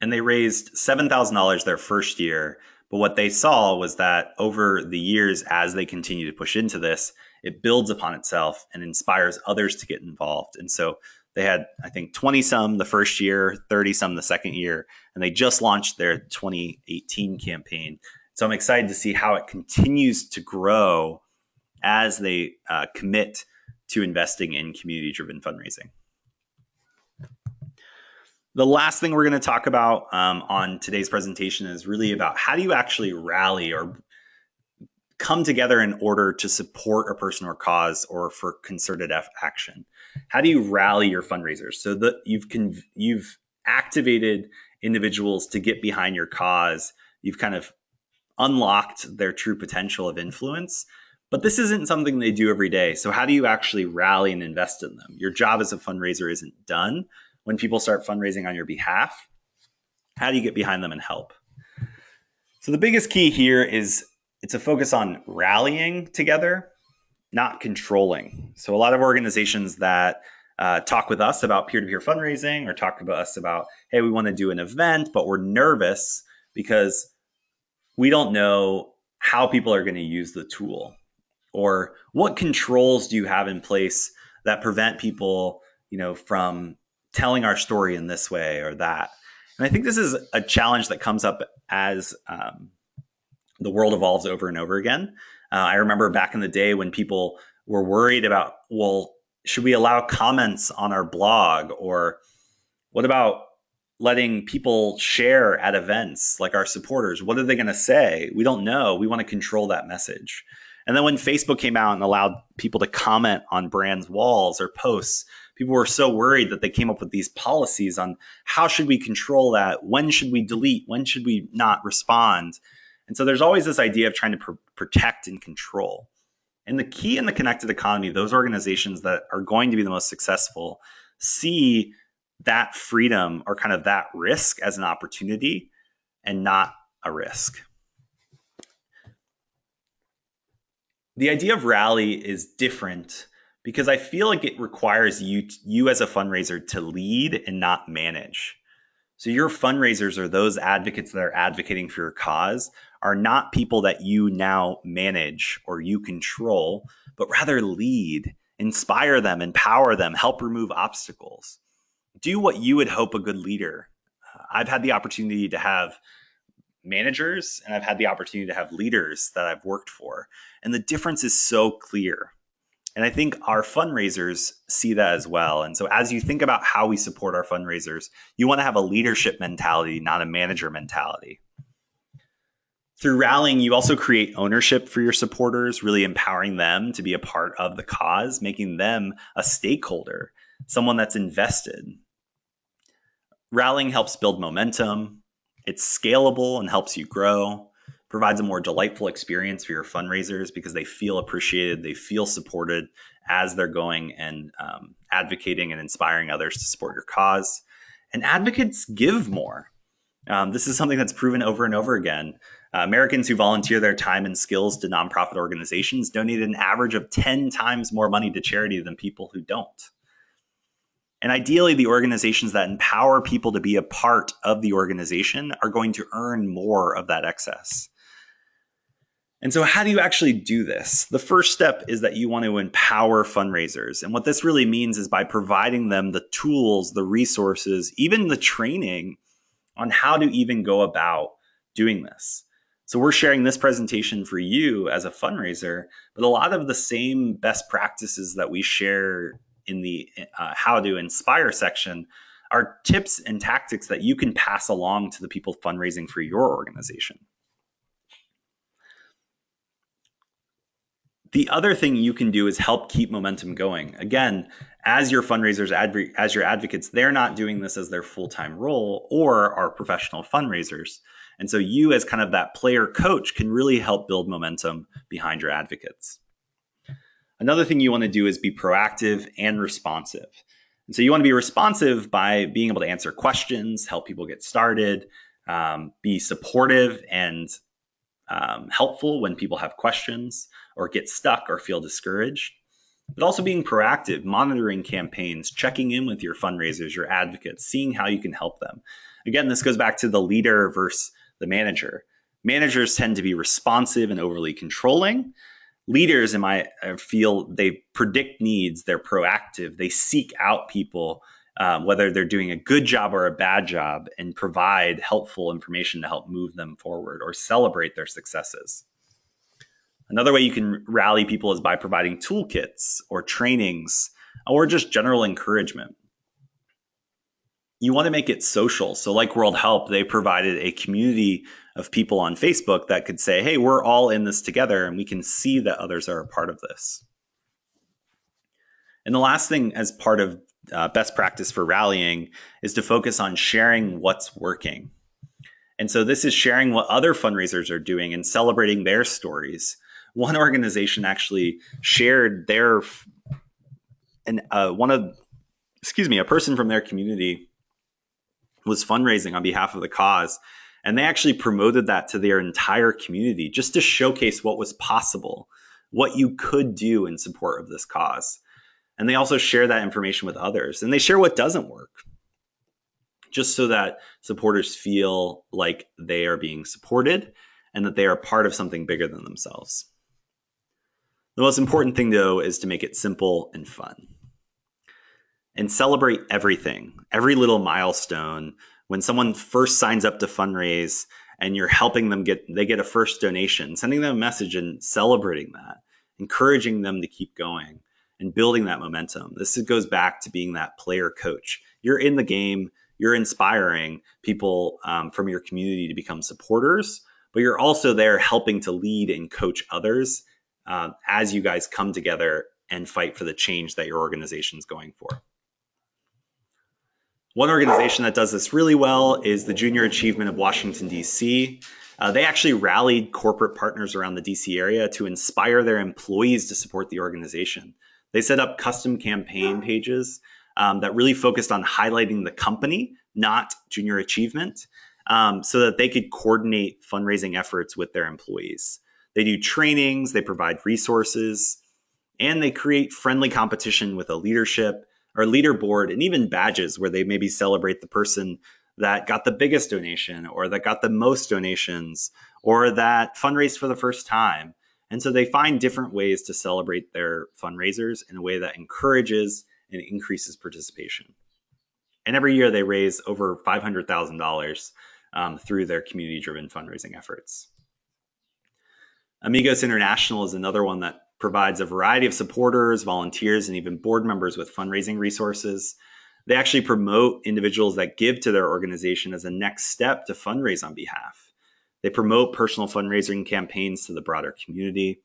And they raised $7,000 their first year. But what they saw was that over the years, as they continue to push into this, it builds upon itself and inspires others to get involved. And so they had, I think, 20 some the first year, 30 some the second year, and they just launched their 2018 campaign. So I'm excited to see how it continues to grow as they commit to investing in community-driven fundraising. The last thing we're going to talk about on today's presentation is really about how do you actually rally or come together in order to support a person or cause or for concerted action. How do you rally your fundraisers so that you've activated individuals to get behind your cause? You've kind of unlocked their true potential of influence, But this isn't something they do every day. So how do you actually rally and invest in them? Your job as a fundraiser isn't done when people start fundraising on your behalf. How do you get behind them and help? So the biggest key here is it's a focus on rallying together, not controlling. So a lot of organizations that talk with us about peer-to-peer fundraising or talk to us about, hey, we want to do an event, but we're nervous because we don't know how people are going to use the tool, or what controls do you have in place that prevent people, from telling our story in this way or that. And I think this is a challenge that comes up as the world evolves over and over again. I remember back in the day when people were worried about, well, should we allow comments on our blog? Or what about letting people share at events, like our supporters? What are they going to say? We don't know. We want to control that message. And then when Facebook came out and allowed people to comment on brands' walls or posts, people were so worried that they came up with these policies on how should we control that? When should we delete? When should we not respond? And so there's always this idea of trying to protect and control. And the key in the connected economy, those organizations that are going to be the most successful see that freedom or kind of that risk as an opportunity and not a risk. The idea of rally is different because I feel like it requires you as a fundraiser to lead and not manage. So your fundraisers or those advocates that are advocating for your cause are not people that you now manage or you control, but rather lead, inspire them, empower them, help remove obstacles. Do what you would hope a good leader. I've had the opportunity to have managers and I've had the opportunity to have leaders that I've worked for. And the difference is so clear. And I think our fundraisers see that as well. And so as you think about how we support our fundraisers, you want to have a leadership mentality, not a manager mentality. Through rallying, you also create ownership for your supporters, really empowering them to be a part of the cause, making them a stakeholder, someone that's invested. Rallying helps build momentum. It's scalable and helps you grow, provides a more delightful experience for your fundraisers because they feel appreciated, they feel supported as they're going and advocating and inspiring others to support your cause. And advocates give more. This is something that's proven over and over again. Americans who volunteer their time and skills to nonprofit organizations donate an average of 10 times more money to charity than people who don't. And ideally, the organizations that empower people to be a part of the organization are going to earn more of that excess. And so how do you actually do this? The first step is that you want to empower fundraisers. And what this really means is by providing them the tools, the resources, even the training on how to even go about doing this. So we're sharing this presentation for you as a fundraiser, but a lot of the same best practices that we share in the how to inspire section are tips and tactics that you can pass along to the people fundraising for your organization. The other thing you can do is help keep momentum going. Again, as your fundraisers, as your advocates, they're not doing this as their full-time role or are professional fundraisers. And so you as kind of that player coach can really help build momentum behind your advocates. Another thing you want to do is be proactive and responsive. And so you want to be responsive by being able to answer questions, help people get started, be supportive and helpful when people have questions or get stuck or feel discouraged. But also being proactive, monitoring campaigns, checking in with your fundraisers, your advocates, seeing how you can help them. Again, this goes back to the leader versus the manager. Managers tend to be responsive and overly controlling. Leaders, I feel, they predict needs, they're proactive, they seek out people, whether they're doing a good job or a bad job, and provide helpful information to help move them forward or celebrate their successes. Another way you can rally people is by providing toolkits or trainings or just general encouragement. You want to make it social. So like World Help, they provided a community of people on Facebook that could say, hey, we're all in this together and we can see that others are a part of this. And the last thing as part of best practice for rallying is to focus on sharing what's working. And so this is sharing what other fundraisers are doing and celebrating their stories. One organization actually shared their and one of a person from their community was fundraising on behalf of the cause, and they actually promoted that to their entire community just to showcase what was possible, what you could do in support of this cause. And they also share that information with others, and they share what doesn't work, just so that supporters feel like they are being supported and that they are part of something bigger than themselves. The most important thing, though, is to make it simple and fun. And celebrate everything, every little milestone. When someone first signs up to fundraise and you're helping them get a first donation, sending them a message and celebrating that, encouraging them to keep going and building that momentum. This goes back to being that player coach. You're in the game, you're inspiring people from your community to become supporters, but you're also there helping to lead and coach others as you guys come together and fight for the change that your organization is going for. One organization that does this really well is the Junior Achievement of Washington, D.C. They actually rallied corporate partners around the D.C. area to inspire their employees to support the organization. They set up custom campaign pages that really focused on highlighting the company, not Junior Achievement, so that they could coordinate fundraising efforts with their employees. They do trainings, they provide resources, and they create friendly competition with a leadership or leaderboard and even badges where they maybe celebrate the person that got the biggest donation or that got the most donations or that fundraised for the first time. And so they find different ways to celebrate their fundraisers in a way that encourages and increases participation. And every year they raise over $500,000 through their community-driven fundraising efforts. Amigos International is another one that provides a variety of supporters, volunteers, and even board members with fundraising resources. They actually promote individuals that give to their organization as a next step to fundraise on behalf. They promote personal fundraising campaigns to the broader community.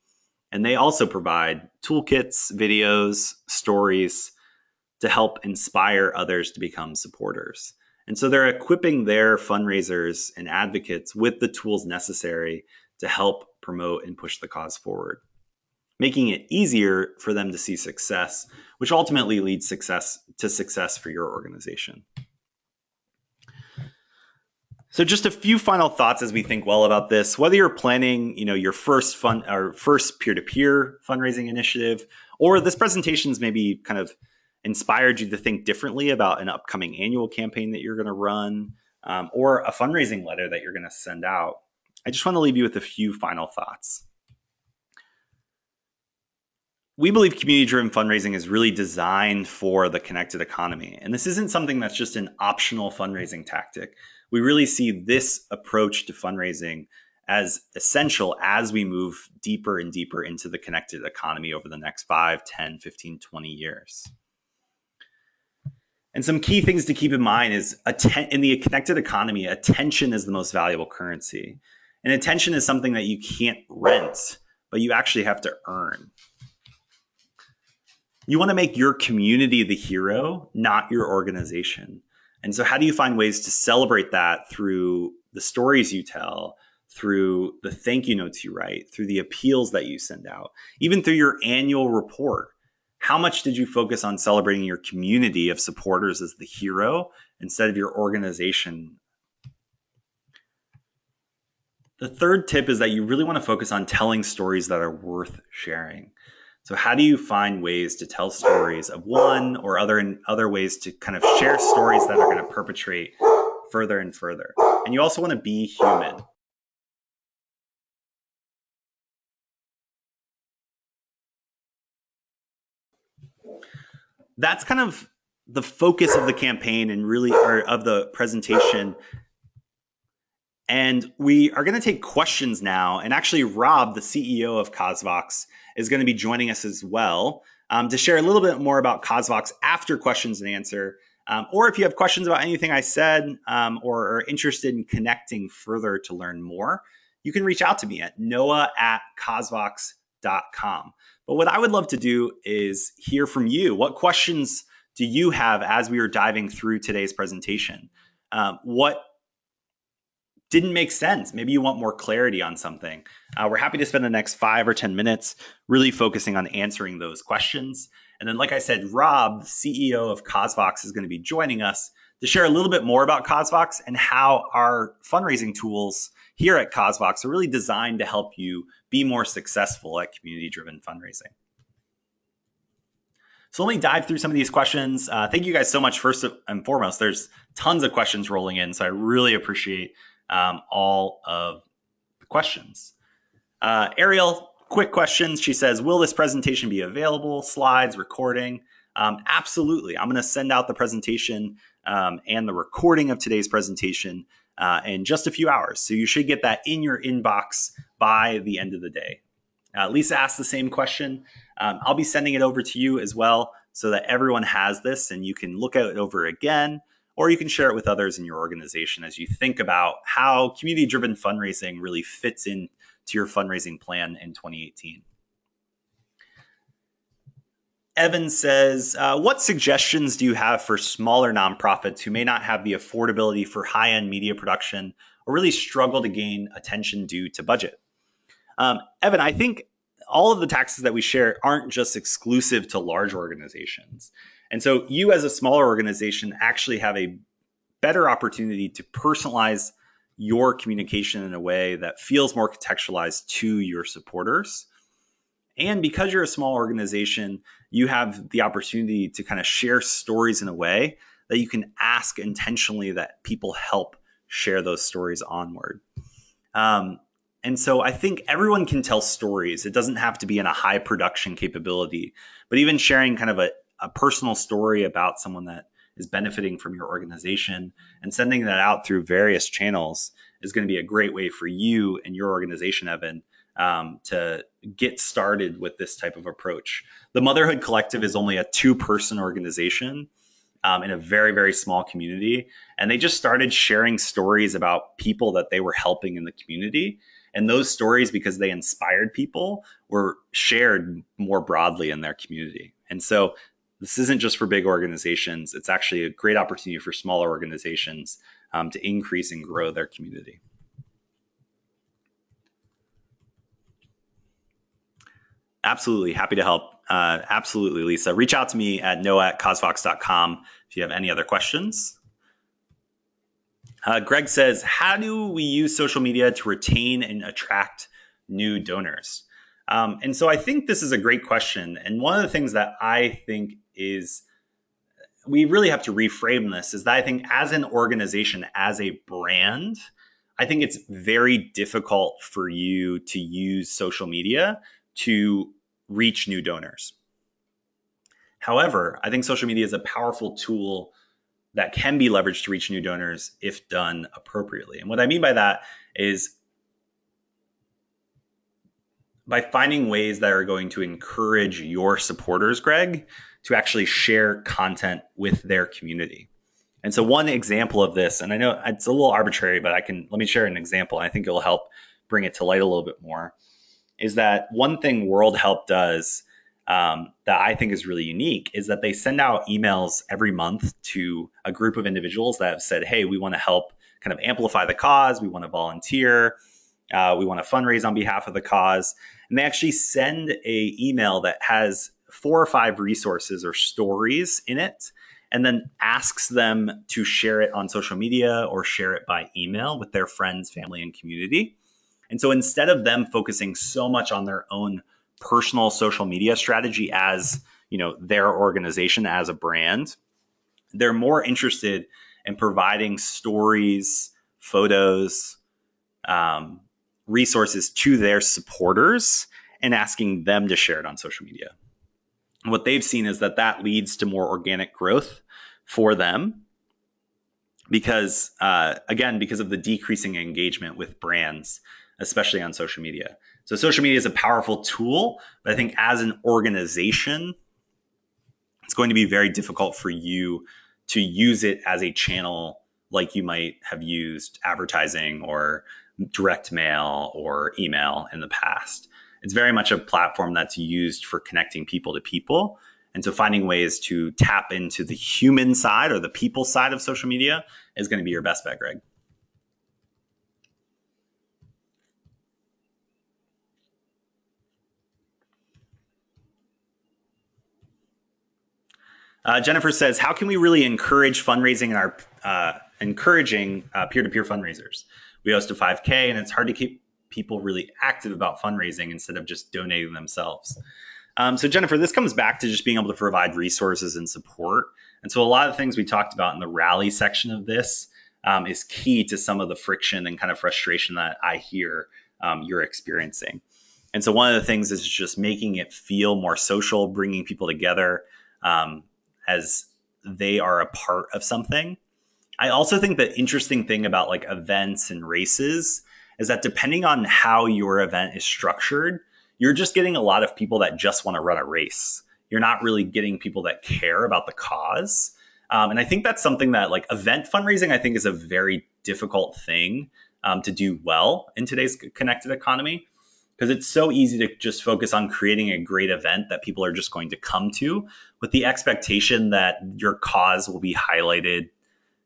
And they also provide toolkits, videos, stories to help inspire others to become supporters. And so they're equipping their fundraisers and advocates with the tools necessary to help promote and push the cause forward, making it easier for them to see success, which ultimately leads to success for your organization. So just a few final thoughts as we think well about this. Whether you're planning, your first peer-to-peer fundraising initiative, or this presentation's maybe kind of inspired you to think differently about an upcoming annual campaign that you're going to run, or a fundraising letter that you're going to send out, I just want to leave you with a few final thoughts. We believe community-driven fundraising is really designed for the connected economy. And this isn't something that's just an optional fundraising tactic. We really see this approach to fundraising as essential as we move deeper and deeper into the connected economy over the next 5, 10, 15, 20 years. And some key things to keep in mind is in the connected economy, attention is the most valuable currency. And attention is something that you can't rent, but you actually have to earn. You want to make your community the hero, not your organization. And so how do you find ways to celebrate that through the stories you tell, through the thank you notes you write, through the appeals that you send out, even through your annual report? How much did you focus on celebrating your community of supporters as the hero instead of your organization? The third tip is that you really want to focus on telling stories that are worth sharing. So how do you find ways to tell stories of one or other ways to kind of share stories that are going to perpetrate further and further? And you also want to be human. That's kind of the focus of the campaign and really of the presentation. And we are going to take questions now. And actually, Rob, the CEO of CauseVox, is going to be joining us as well to share a little bit more about CauseVox after questions and answer. Or if you have questions about anything I said or are interested in connecting further to learn more, you can reach out to me at noah@causevox.com. But what I would love to do is hear from you. What questions do you have as we are diving through today's presentation? What didn't make sense. Maybe you want more clarity on something. We're happy to spend the next 5 or 10 minutes really focusing on answering those questions. And then, like I said, Rob, the CEO of Cosvox, is going to be joining us to share a little bit more about Cosvox and how our fundraising tools here at Cosvox are really designed to help you be more successful at community-driven fundraising. So let me dive through some of these questions. Thank you guys so much. First and foremost, there's tons of questions rolling in, so I really appreciate all of the questions. Ariel, quick questions. She says, will this presentation be available? Slides, recording? Absolutely. I'm going to send out the presentation and the recording of today's presentation in just a few hours. So you should get that in your inbox by the end of the day. Lisa asked the same question. I'll be sending it over to you as well so that everyone has this and you can look at it over again, or you can share it with others in your organization as you think about how community-driven fundraising really fits into your fundraising plan in 2018. Evan says, what suggestions do you have for smaller nonprofits who may not have the affordability for high-end media production or really struggle to gain attention due to budget? Evan, I think all of the taxes that we share aren't just exclusive to large organizations. And so you as a smaller organization actually have a better opportunity to personalize your communication in a way that feels more contextualized to your supporters. And because you're a small organization, you have the opportunity to kind of share stories in a way that you can ask intentionally that people help share those stories onward. And so I think everyone can tell stories. It doesn't have to be in a high production capability, but even sharing kind of a personal story about someone that is benefiting from your organization and sending that out through various channels is going to be a great way for you and your organization, Evan, to get started with this type of approach. The Motherhood Collective is only a 2-person organization in a very, very small community. And they just started sharing stories about people that they were helping in the community. And those stories, because they inspired people, were shared more broadly in their community. And so this isn't just for big organizations. It's actually a great opportunity for smaller organizations to increase and grow their community. Absolutely. Happy to help. Absolutely, Lisa. Reach out to me at noah@cosvox.com if you have any other questions. Greg says, how do we use social media to retain and attract new donors? And so I think this is a great question. And one of the things that I think is we really have to reframe this is that I think as an organization, as a brand, I think it's very difficult for you to use social media to reach new donors. However, I think social media is a powerful tool that can be leveraged to reach new donors if done appropriately. And what I mean by that is by finding ways that are going to encourage your supporters, Greg, to actually share content with their community. And so one example of this, and I know it's a little arbitrary, but let me share an example. I think it'll help bring it to light a little bit more, is that one thing World Help does that I think is really unique is that they send out emails every month to a group of individuals that have said, hey, we want to help kind of amplify the cause. We want to volunteer. We want to fundraise on behalf of the cause. And they actually send a email that has 4 or 5 resources or stories in it, and then asks them to share it on social media or share it by email with their friends, family, and community. And so instead of them focusing so much on their own personal social media strategy as, their organization as a brand, they're more interested in providing stories, photos, resources to their supporters and asking them to share it on social media. And what they've seen is that leads to more organic growth for them because of the decreasing engagement with brands, especially on social media. So social media is a powerful tool, but I think as an organization, it's going to be very difficult for you to use it as a channel like you might have used advertising or direct mail or email in the past. It's very much a platform that's used for connecting people to people. And so finding ways to tap into the human side or the people side of social media is going to be your best bet, Greg. Jennifer says, how can we really encourage fundraising in our encouraging peer-to-peer fundraisers? We host a 5K and it's hard to keep people really active about fundraising instead of just donating themselves. So Jennifer, this comes back to just being able to provide resources and support. And so a lot of things we talked about in the rally section of this is key to some of the friction and kind of frustration that I hear you're experiencing. And so one of the things is just making it feel more social, bringing people together as they are a part of something. I also think the interesting thing about like events and races is that depending on how your event is structured, you're just getting a lot of people that just want to run a race. You're not really getting people that care about the cause. And I think that's something that like event fundraising, I think is a very difficult thing to do well in today's connected economy, because it's so easy to just focus on creating a great event that people are just going to come to with the expectation that your cause will be highlighted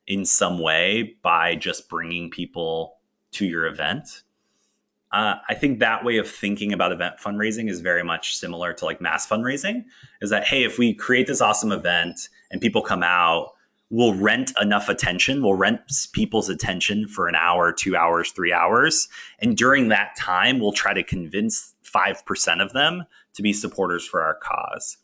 in some way by just bringing people to your event. I think that way of thinking about event fundraising is very much similar to like mass fundraising, is that, hey, if we create this awesome event and people come out, we'll rent enough attention, we'll rent people's attention for an hour, 2 hours, 3 hours. And during that time, we'll try to convince 5% of them to be supporters for our cause.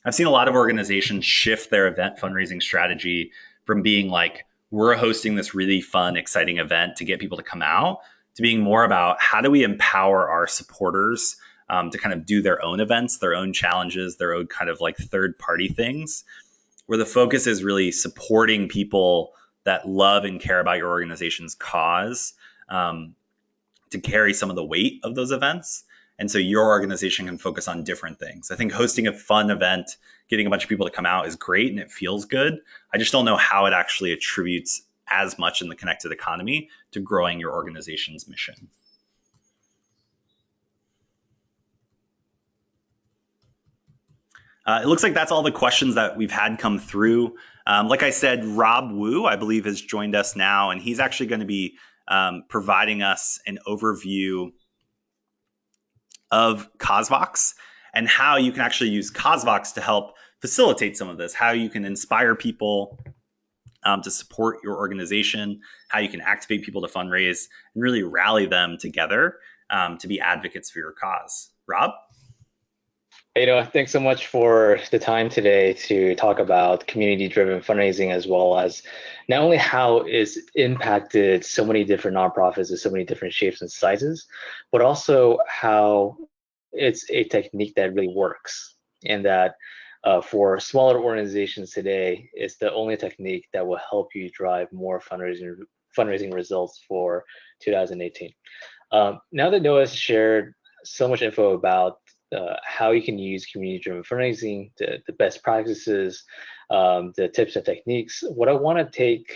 I've seen a lot of organizations shift their event fundraising strategy from being like, we're hosting this really fun, exciting event to get people to come out, to being more about how do we empower our supporters to kind of do their own events, their own challenges, their own kind of like third party things, where the focus is really supporting people that love and care about your organization's cause to carry some of the weight of those events. And so your organization can focus on different things. I think hosting a fun event, getting a bunch of people to come out is great and it feels good. I just don't know how it actually attributes as much in the connected economy to growing your organization's mission. It looks like that's all the questions that we've had come through. Like I said, Rob Wu, I believe, has joined us now, and he's actually going to be providing us an overview of CauseVox and how you can actually use CauseVox to help facilitate some of this, how you can inspire people to support your organization, how you can activate people to fundraise and really rally them together to be advocates for your cause. Rob? Thanks so much for the time today to talk about community-driven fundraising, as well as not only how it's impacted so many different nonprofits in so many different shapes and sizes, but also how it's a technique that really works, and that for smaller organizations today, it's the only technique that will help you drive more fundraising results for 2018. Now that Noah's shared so much info about how you can use community-driven fundraising, the best practices, the tips and techniques, what I want to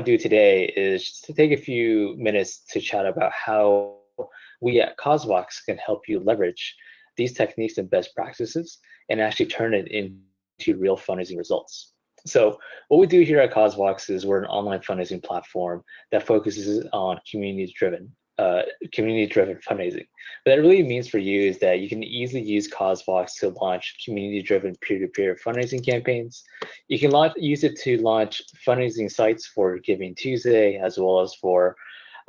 do today is just to take a few minutes to chat about how we at CauseVox can help you leverage these techniques and best practices and actually turn it into real fundraising results. So what we do here at CauseVox is we're an online fundraising platform that focuses on community-driven fundraising. What that really means for you is that you can easily use CauseVox to launch community-driven peer-to-peer fundraising campaigns. You can use it to launch fundraising sites for Giving Tuesday, as well as for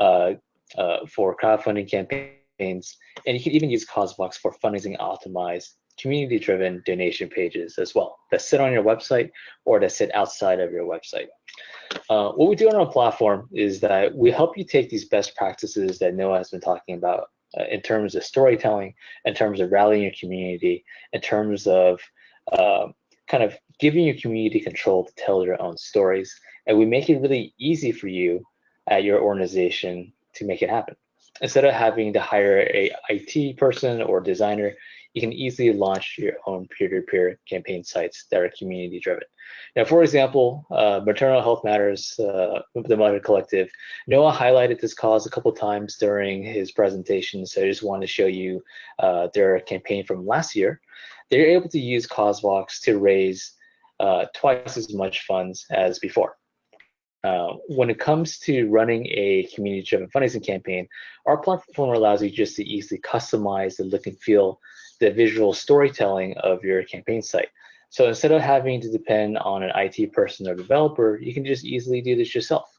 crowdfunding campaigns. And you can even use CauseVox for fundraising optimized community-driven donation pages as well that sit on your website or that sit outside of your website. What we do on our platform is that we help you take these best practices that Noah has been talking about in terms of storytelling, in terms of rallying your community, in terms of kind of giving your community control to tell their own stories. And we make it really easy for you at your organization to make it happen. Instead of having to hire a IT person or designer, you can easily launch your own peer-to-peer campaign sites that are community-driven. Now, for example, Maternal Health Matters, the Mother Collective, Noah highlighted this cause a couple times during his presentation, so I just wanted to show you their campaign from last year. They're able to use CauseVox to raise twice as much funds as before. When it comes to running a community-driven fundraising campaign, our platform allows you just to easily customize the look and feel, the visual storytelling of your campaign site. So instead of having to depend on an IT person or developer, you can just easily do this yourself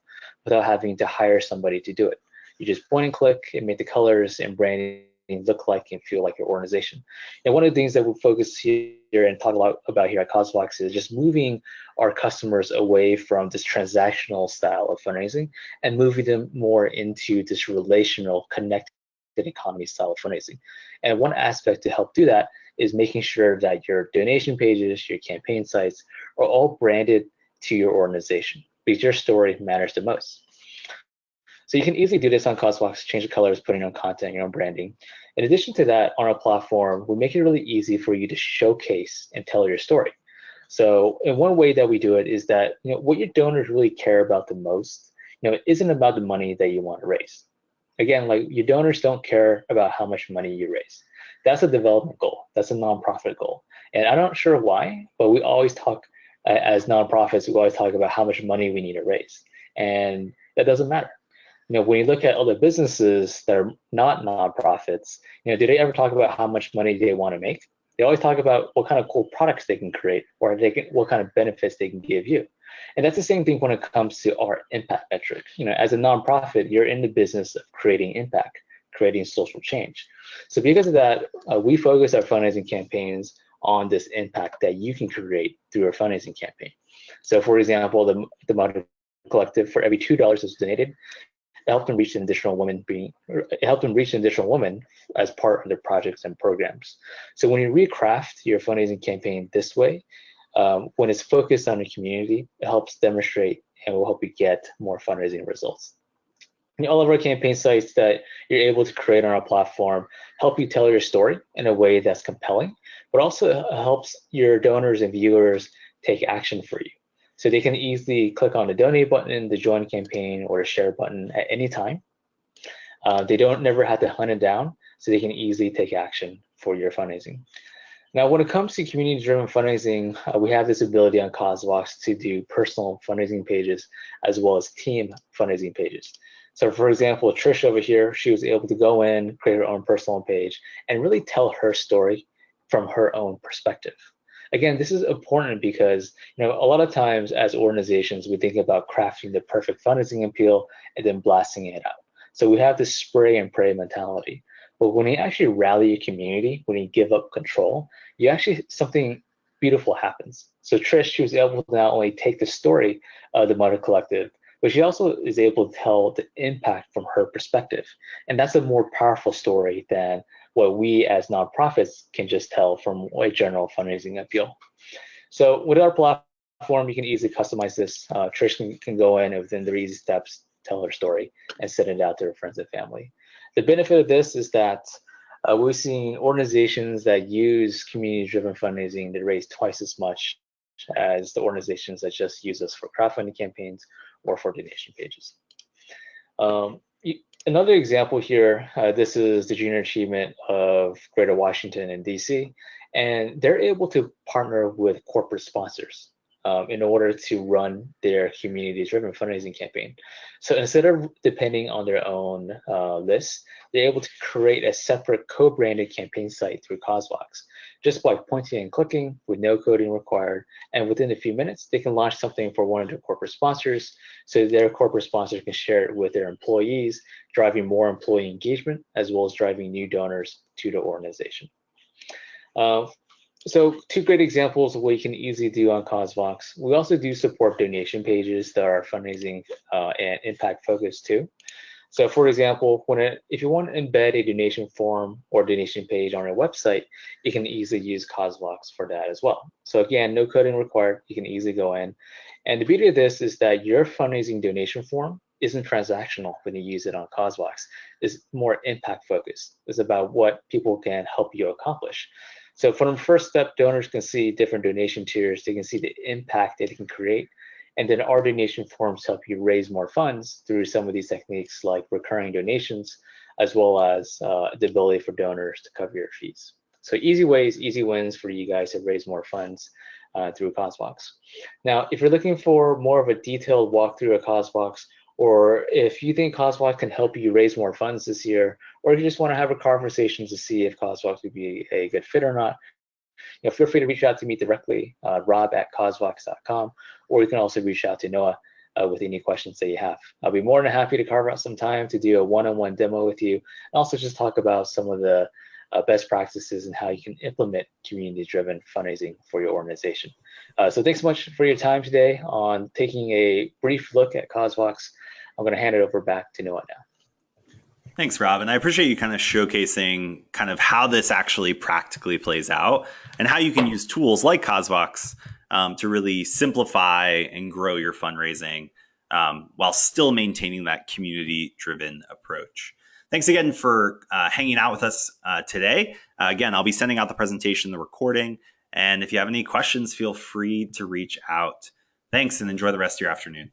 without having to hire somebody to do it. You just point and click and make the colors and branding look like and feel like your organization. And one of the things that we focus here and talk a lot about here at Cosvox is just moving our customers away from this transactional style of fundraising and moving them more into this relational, connected economy style of fundraising. And one aspect to help do that is making sure that your donation pages, your campaign sites are all branded to your organization because your story matters the most. So you can easily do this on Cosvox, change the colors, put in your own content, your own branding. In addition to that, on our platform, we make it really easy for you to showcase and tell your story. So in one way that we do it is that what your donors really care about the most, it isn't about the money that you want to raise. Again, like your donors don't care about how much money you raise. That's a development goal. That's a nonprofit goal. And I'm not sure why, but we always talk as nonprofits, we always talk about how much money we need to raise. And that doesn't matter. When you look at other businesses that are not nonprofits, do they ever talk about how much money they want to make? They always talk about what kind of cool products they can create or what kind of benefits they can give you. And that's the same thing when it comes to our impact metric. As a nonprofit, you're in the business of creating impact, creating social change. So because of that, we focus our fundraising campaigns on this impact that you can create through a fundraising campaign. So for example, the Mother Collective, for every $2 that's donated, it helped them reach an additional woman as part of their projects and programs. So when you recraft your fundraising campaign this way, when it's focused on the community, it helps demonstrate and will help you get more fundraising results. And all of our campaign sites that you're able to create on our platform help you tell your story in a way that's compelling, but also helps your donors and viewers take action for you. So they can easily click on the donate button, the join campaign, or the share button at any time. They don't never have to hunt it down, so they can easily take action for your fundraising. Now, when it comes to community-driven fundraising, we have this ability on Cosvox to do personal fundraising pages as well as team fundraising pages. So for example, Trish over here, she was able to go in, create her own personal page, and really tell her story from her own perspective. Again, this is important because a lot of times as organizations, we think about crafting the perfect fundraising appeal and then blasting it out. So we have this spray and pray mentality. But when you actually rally a community, when you give up control, something beautiful happens. So Trish, she was able to not only take the story of the Mother Collective, but she also is able to tell the impact from her perspective. And that's a more powerful story than what we as nonprofits can just tell from a general fundraising appeal. So with our platform, you can easily customize this. Trish can go in and within 3 easy steps, tell her story and send it out to her friends and family. The benefit of this is that we've seen organizations that use community-driven fundraising that raise twice as much as the organizations that just use us for crowdfunding campaigns or for donation pages. Another example here, this is the Junior Achievement of Greater Washington and DC, and they're able to partner with corporate sponsors in order to run their community-driven fundraising campaign. So instead of depending on their own list, they're able to create a separate co-branded campaign site through Cosvox, just by pointing and clicking with no coding required. And within a few minutes, they can launch something for one of their corporate sponsors, so their corporate sponsors can share it with their employees, driving more employee engagement, as well as driving new donors to the organization. So 2 great examples of what you can easily do on Cosvox. We also do support donation pages that are fundraising and impact focused too. So for example, if you want to embed a donation form or donation page on your website, you can easily use Cosvox for that as well. So again, no coding required, you can easily go in. And the beauty of this is that your fundraising donation form isn't transactional when you use it on Cosvox. It's more impact focused. It's about what people can help you accomplish. So from the first step, donors can see different donation tiers. They can see the impact that it can create. And then our donation forms help you raise more funds through some of these techniques like recurring donations, as well as the ability for donors to cover your fees. So easy ways, easy wins for you guys to raise more funds through Cosvox. Now, if you're looking for more of a detailed walkthrough of Cosvox, or if you think Cosvox can help you raise more funds this year, or if you just want to have a conversation to see if Cosvox would be a good fit or not, feel free to reach out to me directly, rob@cosvox.com, or you can also reach out to Noah with any questions that you have. I'll be more than happy to carve out some time to do a one-on-one demo with you, and also just talk about some of the best practices and how you can implement community-driven fundraising for your organization. So thanks so much for your time today on taking a brief look at CosVox. I'm going to hand it over back to Noah now. Thanks, Rob. And I appreciate you kind of showcasing kind of how this actually practically plays out and how you can use tools like CosVox to really simplify and grow your fundraising while still maintaining that community-driven approach. Thanks again for hanging out with us today. Again, I'll be sending out the presentation, the recording. And if you have any questions, feel free to reach out. Thanks and enjoy the rest of your afternoon.